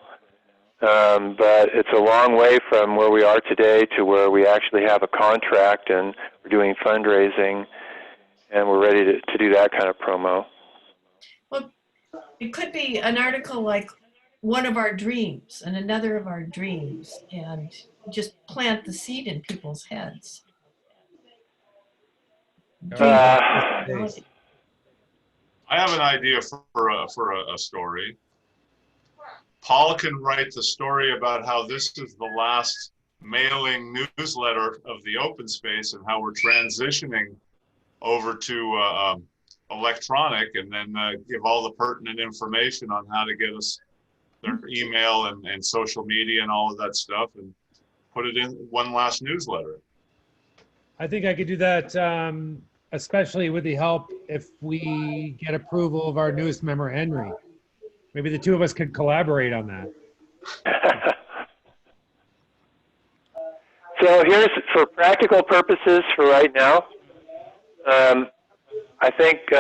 But it's a long way from where we are today to where we actually have a contract and we're doing fundraising and we're ready to do that kind of promo. Well, it could be an article like one of our dreams and another of our dreams, and just plant the seed in people's heads. I have an idea for a story. Paul can write the story about how this is the last mailing newsletter of the open space and how we're transitioning over to electronic, and then give all the pertinent information on how to get us their email and social media and all of that stuff, and put it in one last newsletter. I think I could do that, especially with the help if we get approval of our newest member, Henry. Maybe the two of us could collaborate on that. So here's, for practical purposes for right now, I think we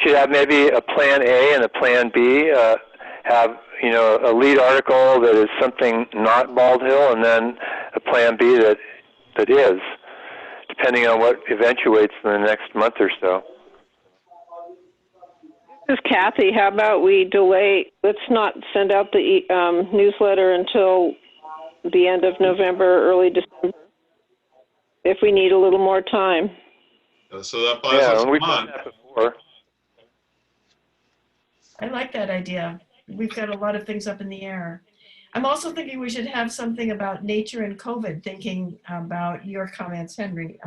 should have maybe a plan A and a plan B, have, a lead article that is something not Bald Hill, and then a plan B that is, depending on what eventuates in the next month or so. This is Kathy. How about we delay? Let's not send out the newsletter until the end of November, early December, if we need a little more time. So that buys us a month. I like that idea. We've got a lot of things up in the air. I'm also thinking we should have something about nature and COVID, thinking about your comments, Henry.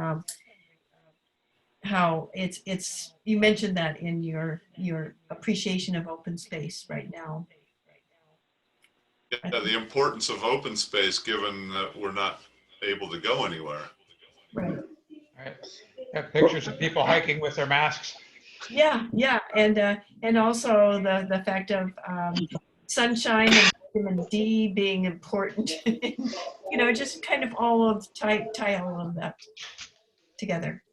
How it's you mentioned that in your appreciation of open space right now. Yeah, the importance of open space, given that we're not able to go anywhere. Right. Right. Got pictures of people hiking with their masks. Yeah, yeah, and also the fact of sunshine and vitamin D being important. You know, just kind of all of tie all of that together.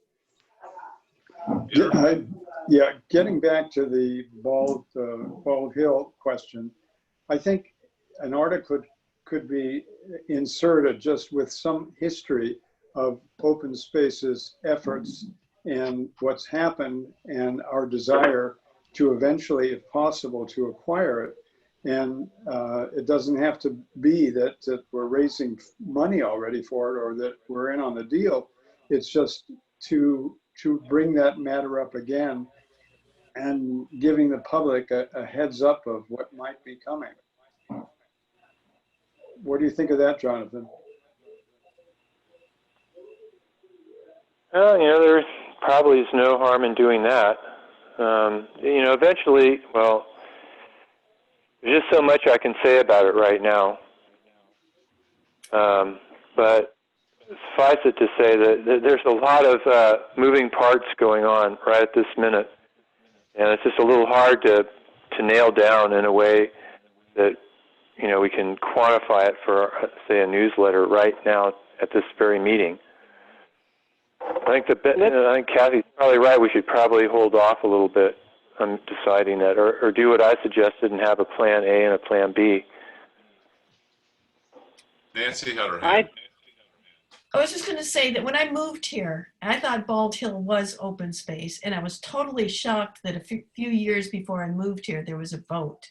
Yeah, getting back to the Bald Hill question, I think an article could be inserted just with some history of open spaces efforts and what's happened and our desire to eventually, if possible, to acquire it. And it doesn't have to be that we're raising money already for it or that we're in on the deal. It's just to bring that matter up again and giving the public a heads up of what might be coming. What do you think of that, Jonathan? Well, there probably is no harm in doing that. Eventually, well, there's just so much I can say about it right now. But suffice it to say that there's a lot of moving parts going on right at this minute. And it's just a little hard to nail down in a way that, we can quantify it for, say, a newsletter right now at this very meeting. I think Kathy's probably right. We should probably hold off a little bit on deciding that, or do what I suggested and have a plan A and a plan B. Nancy had her hand. I was just going to say that when I moved here, I thought Bald Hill was open space, and I was totally shocked that a few years before I moved here, there was a vote,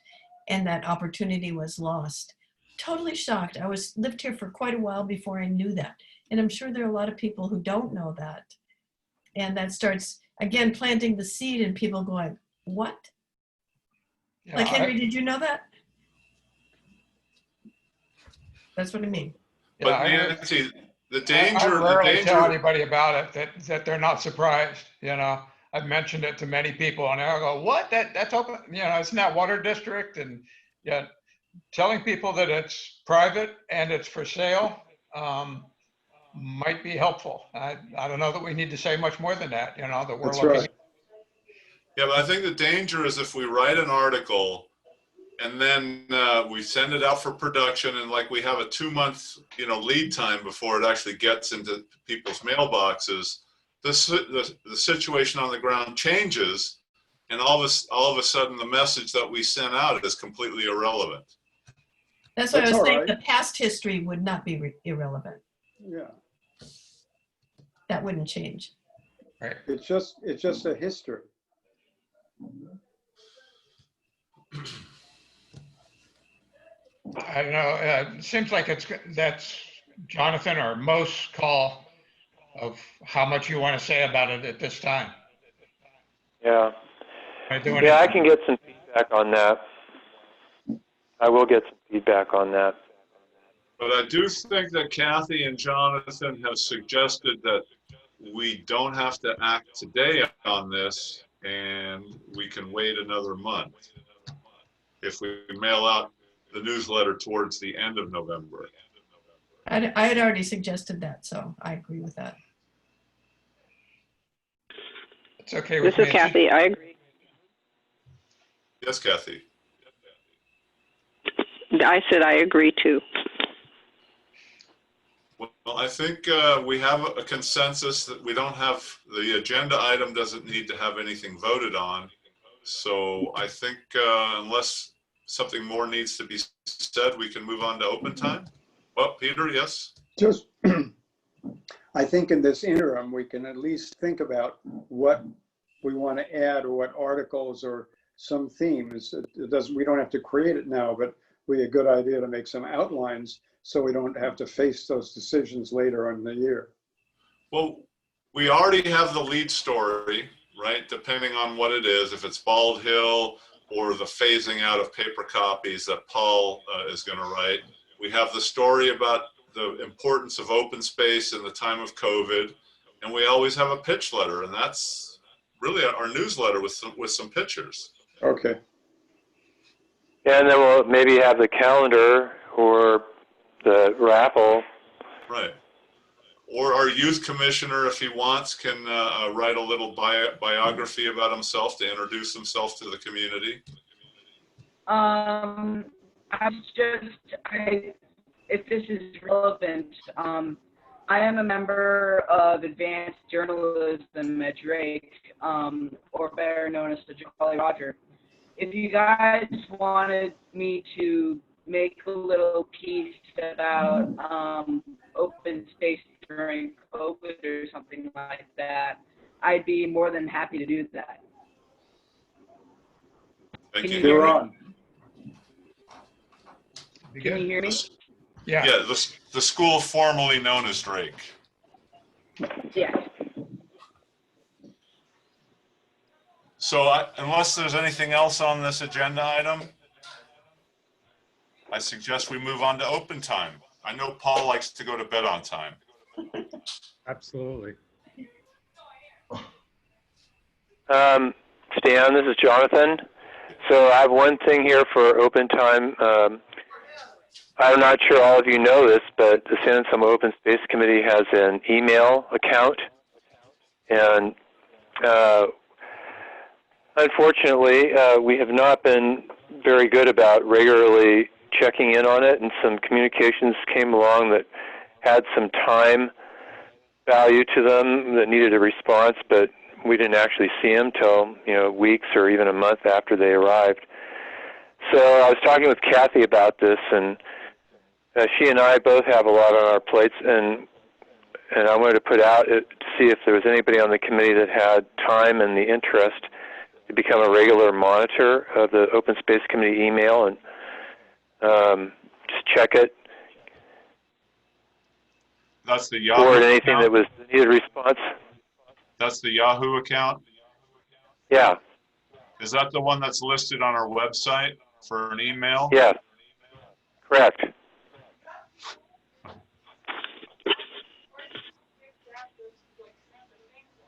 and that opportunity was lost. Totally shocked. I lived here for quite a while before I knew that, and I'm sure there are a lot of people who don't know that, and that starts again planting the seed in people going, "What?" Yeah, like Henry, did you know that? That's what I mean. But Nancy, the danger. I rarely tell anybody about it that they're not surprised. I've mentioned it to many people, and I go, "What? That's open? It's in that water district." And yeah, telling people that it's private and it's for sale might be helpful. I don't know that we need to say much more than that. That we're That's looking. Right. Yeah, but I think the danger is if we write an article and then we send it out for production, and like we have a 2-month lead time before it actually gets into people's mailboxes. The situation on the ground changes, and all of a sudden the message that we sent out is completely irrelevant. That's what I was saying. Right. The past history would not be irrelevant. Yeah. That wouldn't change. Right. It's just a history. I don't know. It seems like that's Jonathan or Mo's call of how much you want to say about it at this time. Yeah. I can get some feedback on that. I will get some feedback on that. But I do think that Kathy and Jonathan have suggested that we don't have to act today on this, and we can wait another month if we mail out the newsletter towards the end of November. I had already suggested that, so I agree with that. It's okay with me. This is Kathy. I agree. Yes, Kathy. I said I agree too. Well, I think we have a consensus that we don't have, the agenda item doesn't need to have anything voted on. So I think unless something more needs to be said, we can move on to open time. Well, Peter, yes? Just, I think in this interim, we can at least think about what we want to add or what articles or some themes. We don't have to create it now, but would be a good idea to make some outlines so we don't have to face those decisions later in the year. Well, we already have the lead story, right? Depending on what it is, if it's Bald Hill or the phasing out of paper copies that Paul is going to write. We have the story about the importance of open space in the time of COVID, and we always have a pitch letter, and that's really our newsletter with some pictures. Okay. And then we'll maybe have the calendar or the raffle. Right. Or our youth commissioner, if he wants, can write a little biography about himself to introduce himself to the community. If this is relevant, I am a member of Advanced Journalism at Drake, or better known as the Jolly Roger. If you guys wanted me to make a little piece about open space during COVID or something like that, I'd be more than happy to do that. Thank you. You're on. Can you hear me? Yeah, the school formerly known as Drake. Yes. So unless there's anything else on this agenda item, I suggest we move on to open time. I know Paul likes to go to bed on time. Absolutely. Stan, this is Jonathan. So I have one thing here for open time. I'm not sure all of you know this, but the San Anselmo Open Space Committee has an email account. And unfortunately, we have not been very good about regularly checking in on it, and some communications came along that had some time value to them that needed a response, but we didn't actually see them till weeks or even a month after they arrived. So I was talking with Kathy about this, and she and I both have a lot on our plates, and I wanted to put out to see if there was anybody on the committee that had time and the interest to become a regular monitor of the Open Space Committee email and just check it. That's the Yahoo Forward anything account. that was needed response. That's the Yahoo account? Yeah. Is that the one that's listed on our website for an email? Yeah. Correct.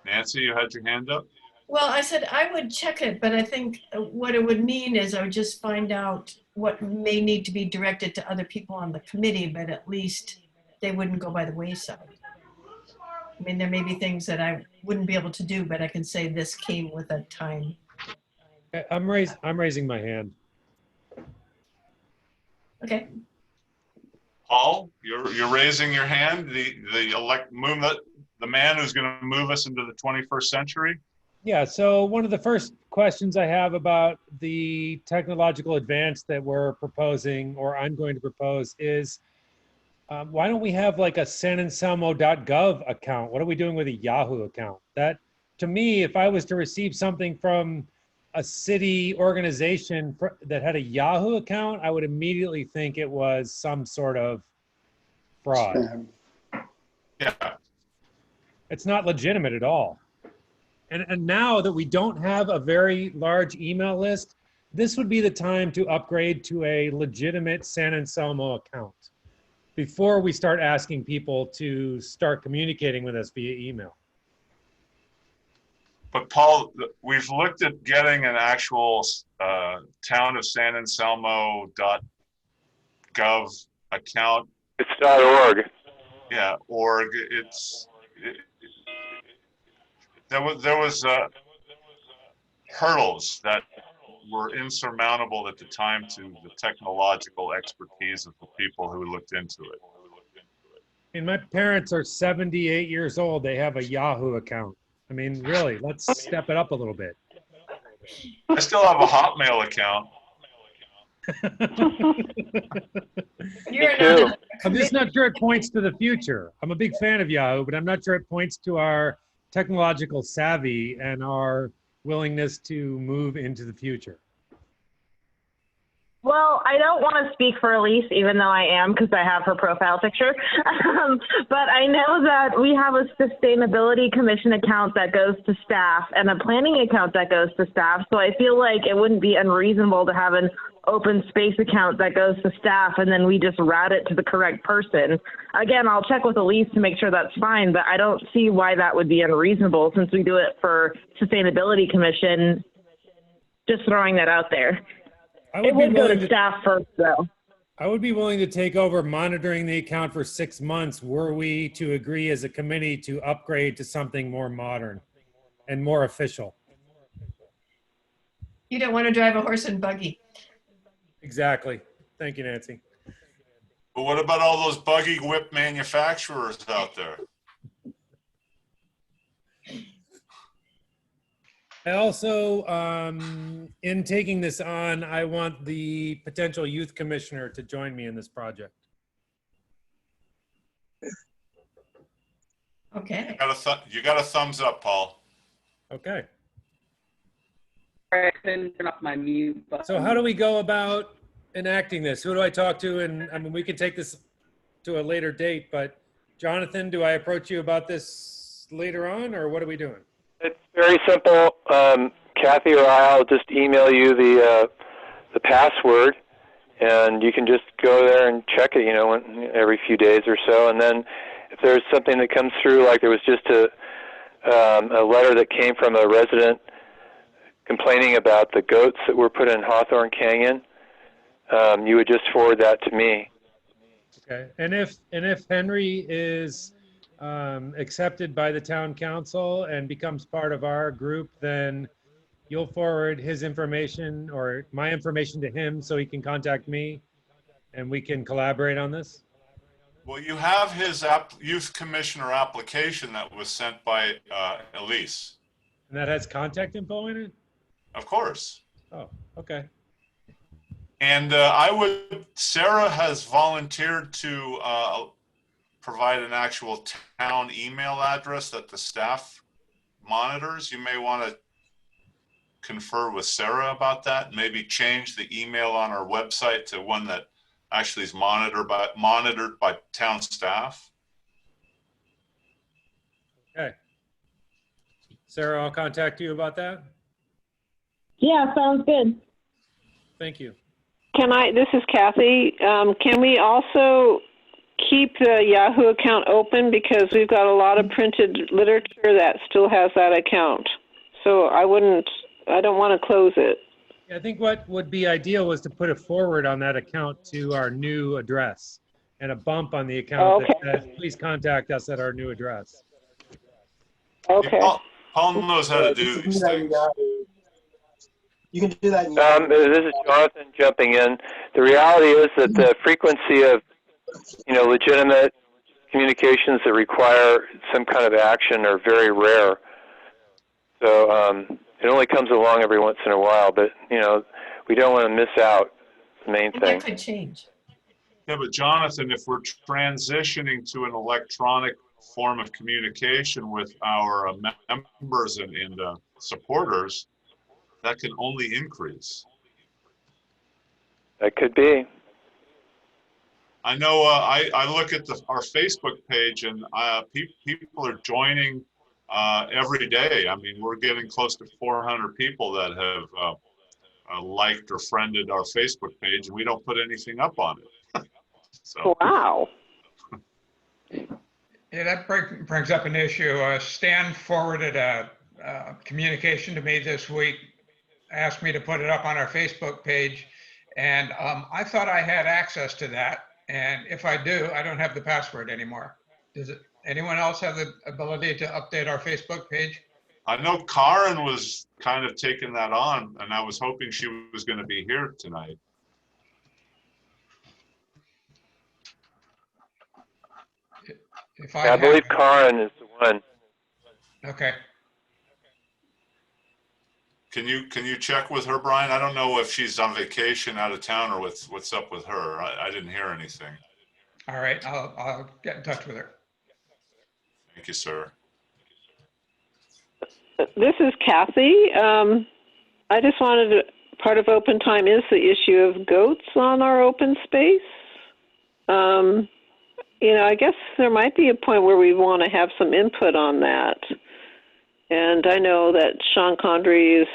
Nancy, you had your hand up? Well, I said I would check it, but I think what it would mean is I would just find out what may need to be directed to other people on the committee, but at least they wouldn't go by the wayside. I mean, there may be things that I wouldn't be able to do, but I can say this came with a time. I'm raising my hand. Okay. Paul, you're raising your hand. The man who's going to move us into the 21st century. Yeah, so one of the first questions I have about the technological advance that we're proposing, or I'm going to propose, is why don't we have like a sananselmo.gov account? What are we doing with a Yahoo account? That, to me, if I was to receive something from a city organization that had a Yahoo account, I would immediately think it was some sort of fraud. Yeah. It's not legitimate at all. And now that we don't have a very large email list, this would be the time to upgrade to a legitimate San Anselmo account before we start asking people to start communicating with us via email. But Paul, we've looked at getting an actual town of San Anselmo.gov account. It's .org. Yeah, org. There was hurdles that were insurmountable at the time to the technological expertise of the people who looked into it. I mean, my parents are 78 years old. They have a Yahoo account. I mean, really, let's step it up a little bit. I still have a Hotmail account. I'm just not sure it points to the future. I'm a big fan of Yahoo, but I'm not sure it points to our technological savvy and our willingness to move into the future. Well, Well, I don't want to speak for Elise, even though I am, because I have her profile picture. But I know that we have a sustainability commission account that goes to staff and a planning account that goes to staff. So I feel like it wouldn't be unreasonable to have an open space account that goes to staff and then we just route it to the correct person. Again, I'll check with Elise to make sure that's fine, but I don't see why that would be unreasonable since we do it for sustainability commission. Just throwing that out there. It would go to staff first, though. I would be willing to take over monitoring the account for 6 months were we to agree as a committee to upgrade to something more modern and more official. You don't want to drive a horse and buggy. Exactly. Thank you, Nancy. But what about all those buggy whip manufacturers out there? I also, in taking this on, I want the potential youth commissioner to join me in this project. Okay. You got a thumbs up, Paul. Okay. I couldn't turn off my mute button. So how do we go about enacting this? Who do I talk to? And I mean, we could take this to a later date, but Jonathan, do I approach you about this later on, or what are we doing? It's very simple. Kathy or I'll just email you the password, and you can just go there and check it, every few days or so. And then if there's something that comes through, like there was just a letter that came from a resident complaining about the goats that were put in Hawthorne Canyon, you would just forward that to me. Okay. And if Henry is accepted by the town council and becomes part of our group, then you'll forward his information or my information to him so he can contact me and we can collaborate on this? Well, you have his youth commissioner application that was sent by Elise. And that has contact info in it? Of course. Oh, okay. And Sarah has volunteered to provide an actual town email address that the staff monitors. You may want to confer with Sarah about that. Maybe change the email on our website to one that actually is monitored by town staff. Okay. Sarah, I'll contact you about that. Yeah, sounds good. Thank you. This is Kathy. Can we also keep the Yahoo account open, because we've got a lot of printed literature that still has that account. So I don't want to close it. I think what would be ideal was to put a forward on that account to our new address and a bump on the account that says, please contact us at our new address. Okay. Paul knows how to do these things. You can do that. This is Jonathan jumping in. The reality is that the frequency of legitimate communications that require some kind of action are very rare. So it only comes along every once in a while, but we don't want to miss out. The main thing. That could change. Yeah, but Jonathan, if we're transitioning to an electronic form of communication with our members and supporters, that can only increase. That could be. I know I look at our Facebook page, and people are joining every day. I mean, we're getting close to 400 people that have liked or friended our Facebook page, and we don't put anything up on it. So. Wow. Yeah, that brings up an issue. Stan forwarded a communication to me this week, asked me to put it up on our Facebook page, and I thought I had access to that. And if I do, I don't have the password anymore. Does anyone else have the ability to update our Facebook page? I know Karen was kind of taking that on, and I was hoping she was going to be here tonight. I believe Karen is the one. Okay. Can you check with her, Brian? I don't know if she's on vacation out of town or what's up with her. I didn't hear anything. All right, I'll get in touch with her. Thank you, sir. This is Kathy. I just wanted to part of open time is the issue of goats on our open space. I guess there might be a point where we want to have some input on that. And I know that Sean Condry is,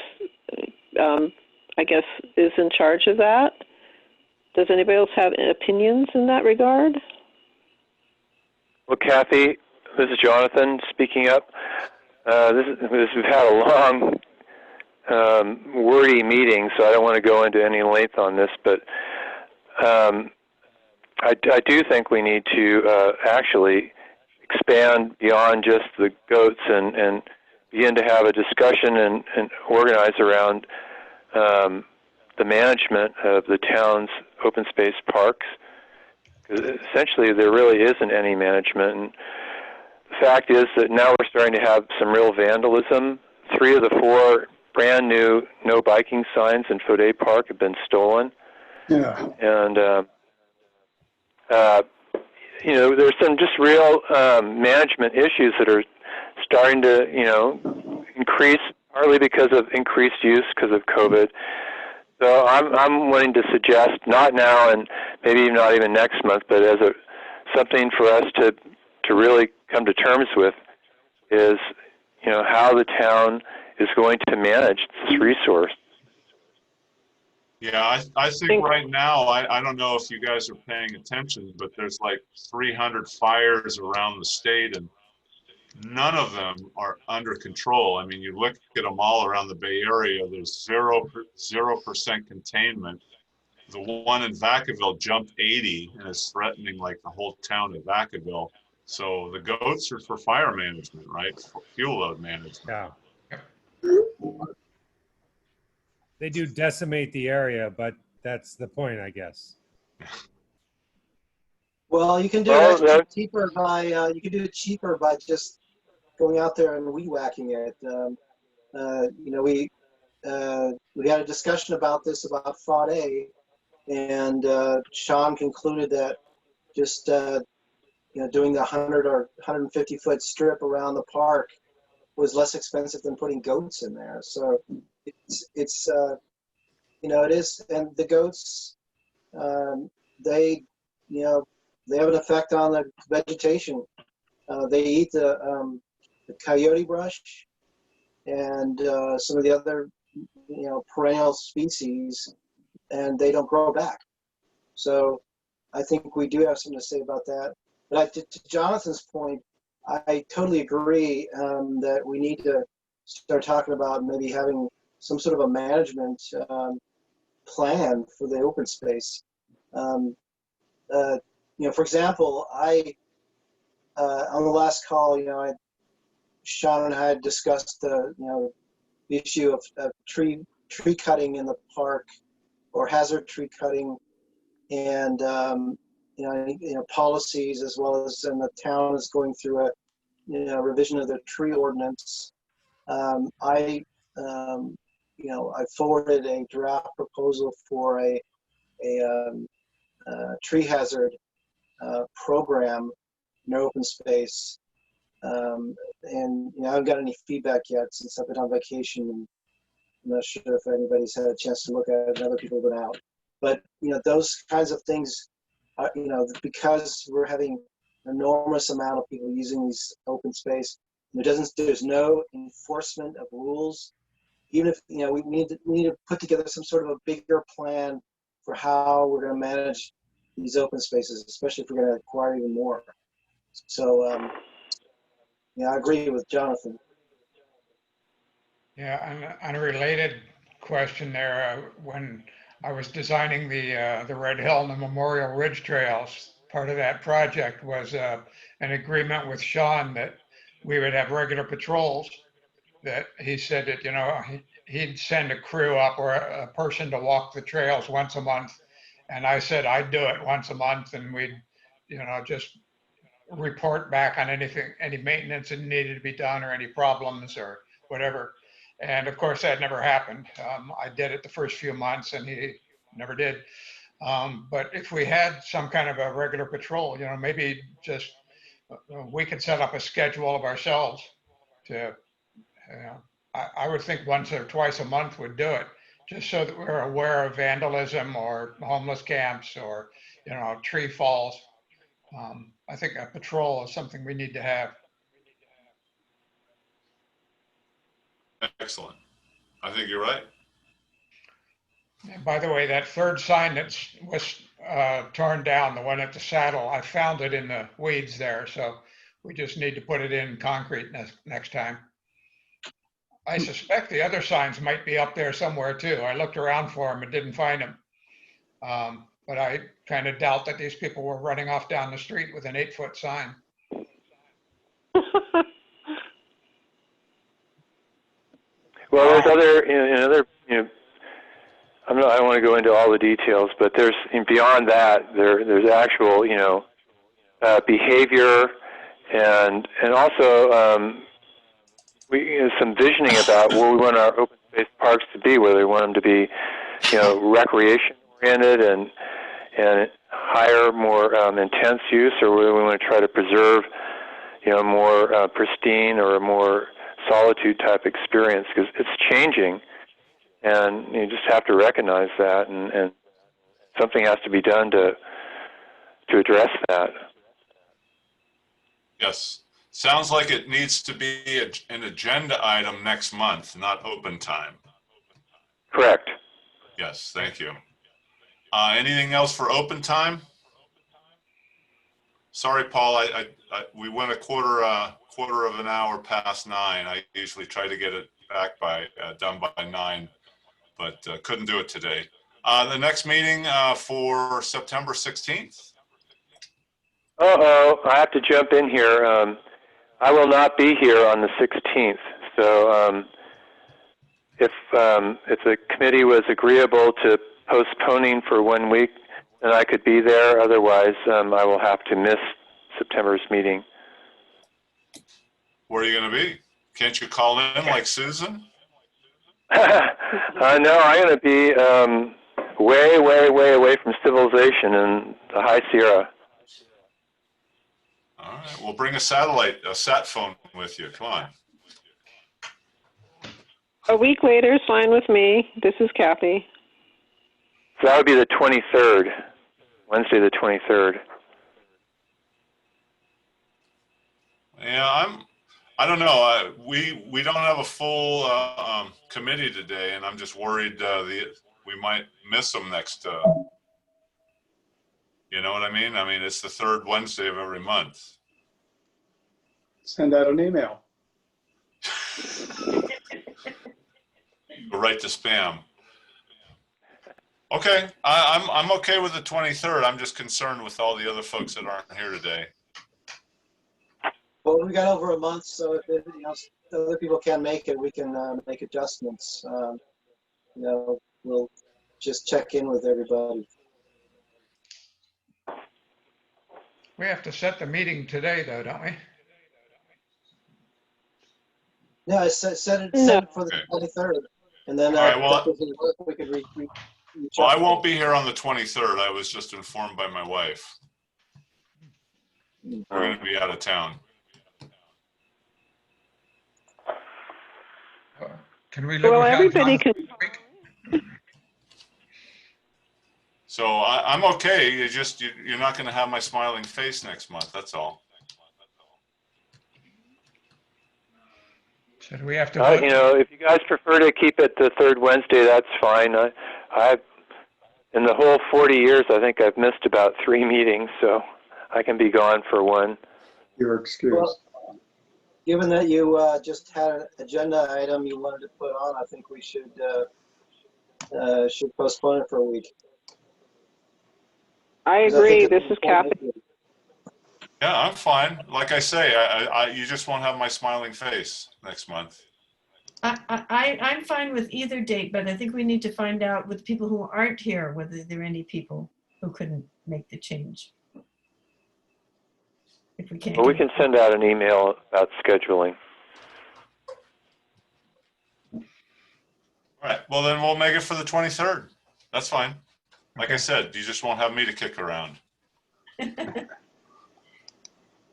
is in charge of that. Does anybody else have opinions in that regard? Well, Kathy, this is Jonathan speaking up. We've had a long, wordy meeting, so I don't want to go into any length on this, but I do think we need to actually expand beyond just the goats and begin to have a discussion and organize around the management of the town's open space parks. Essentially, there really isn't any management. And the fact is that now we're starting to have some real vandalism. 3 of the 4 brand new no biking signs in Faudet Park have been stolen. Yeah. And, there's some just real management issues that are starting to, increase, partly because of increased use because of COVID. So I'm willing to suggest, not now and maybe not even next month, but as something for us to really come to terms with is, how the town is going to manage this resource. Yeah, I think right now, I don't know if you guys are paying attention, but there's like 300 fires around the state and none of them are under control. I mean, you look at them all around the Bay Area, there's 0% containment. The one in Vacaville jumped 80 and is threatening like the whole town of Vacaville. So the goats are for fire management, right? For fuel load management. Yeah. They do decimate the area, but that's the point, I guess. Well, you can do it cheaper by just going out there and weed whacking it. We had a discussion about this about Faudet, and Sean concluded that just doing the 100 or 150 foot strip around the park was less expensive than putting goats in there. So it is, and the goats, they have an effect on the vegetation. They eat the coyote brush and some of the other, perennial species, and they don't grow back. So I think we do have something to say about that. But to Jonathan's point, I totally agree that we need to start talking about maybe having some sort of a management plan for the open space. For example, on the last call, Sean and I had discussed the issue of tree cutting in the park or hazard tree cutting, and policies, as well as in the town is going through a revision of the tree ordinance. I forwarded a draft proposal for a tree hazard program in open space, and I haven't got any feedback yet since I've been on vacation, and I'm not sure if anybody's had a chance to look at it and other people have been out. But those kinds of things are, because we're having an enormous amount of people using these open space, there's no enforcement of rules. Even if we need to put together some sort of a bigger plan for how we're going to manage these open spaces, especially if we're going to acquire even more. So I agree with Jonathan. Yeah, and a related question there, when I was designing the Red Hill and the Memorial Ridge Trails, part of that project was an agreement with Sean that we would have regular patrols. That he said that he'd send a crew up or a person to walk the trails once a month, and I said I'd do it once a month, and we'd just report back on any maintenance that needed to be done or any problems or whatever. And of course that never happened. I did it the first few months and he never did. But if we had some kind of a regular patrol, maybe just we could set up a schedule of ourselves to, I would think once or twice a month would do it, just so that we're aware of vandalism or homeless camps or, tree falls. I think a patrol is something we need to have. Excellent. I think you're right. And by the way, that third sign that was torn down, the one at the saddle, I found it in the weeds there. So we just need to put it in concrete next time. I suspect the other signs might be up there somewhere too. I looked around for them and didn't find them. But I kind of doubt that these people were running off down the street with an 8-foot sign. Well, there's other, I don't want to go into all the details, but there's beyond that, there's actual, behavior and also some visioning about where we want our open space parks to be, whether we want them to be, recreation oriented and higher, more intense use, or whether we want to try to preserve, more pristine or a more solitude type experience, because it's changing. And you just have to recognize that, and something has to be done to address that. Yes. Sounds like it needs to be an agenda item next month, not open time. Correct. Yes, thank you. Anything else for open time? Sorry, Paul, we went a quarter of an hour past 9. I usually try to get it back done by 9. But couldn't do it today. The next meeting for September 16th? Uh-oh, I have to jump in here. I will not be here on the 16th. So if the committee was agreeable to postponing for 1 week, then I could be there. Otherwise, I will have to miss September's meeting. Where are you going to be? Can't you call in like Susan? No, I'm going to be way, way, way away from civilization in the High Sierra. All right, we'll bring a sat phone with you. Come on. A week later is fine with me. This is Kathy. So that would be the 23rd, Wednesday the 23rd. Yeah, I don't know. We don't have a full committee today, and I'm just worried we might miss them next. You know what I mean? I mean, it's the third Wednesday of every month. Send out an email. Go right to spam. Okay, I'm okay with the 23rd. I'm just concerned with all the other folks that aren't here today. Well, we got over a month, so if other people can't make it, we can make adjustments. We'll just check in with everybody. We have to set the meeting today, though, don't we? Yeah, I set it for the 23rd, and then all right, well, we could reach well, out. I won't be here on the 23rd. I was just informed by my wife. We're going to be out of town. Can we live Well, without everybody Jonathan can. this week? So I'm okay. You're not going to have my smiling face next month. That's all. So do we have to vote? If you guys prefer to keep it the third Wednesday, that's fine. In the whole 40 years, I think I've missed about 3 meetings, so I can be gone for 1. You're excused. Well, given that you just had an agenda item you wanted to put on, I think we should postpone it for a week. I agree. This is Kathy. Yeah, I'm fine. Like I say, you just won't have my smiling face next month. I'm fine with either date, but I think we need to find out with people who aren't here, whether there are any people who couldn't make the change. If we can't. Well, we can send out an email about scheduling. All right. Well, then we'll make it for the 23rd. That's fine. Like I said, you just won't have me to kick around.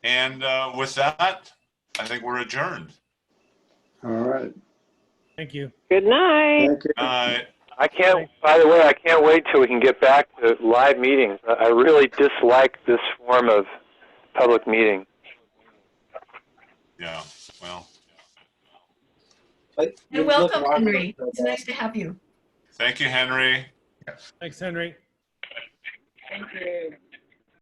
And with that, I think we're adjourned. All right. Thank you. Good night. Thank you. All right. By the way, I can't wait till we can get back to live meetings. I really dislike this form of public meeting. Yeah, well, But And look, welcome, Margaret, Henry. It's nice to have you. thank you, Henry. Thanks, Henry. Thank you.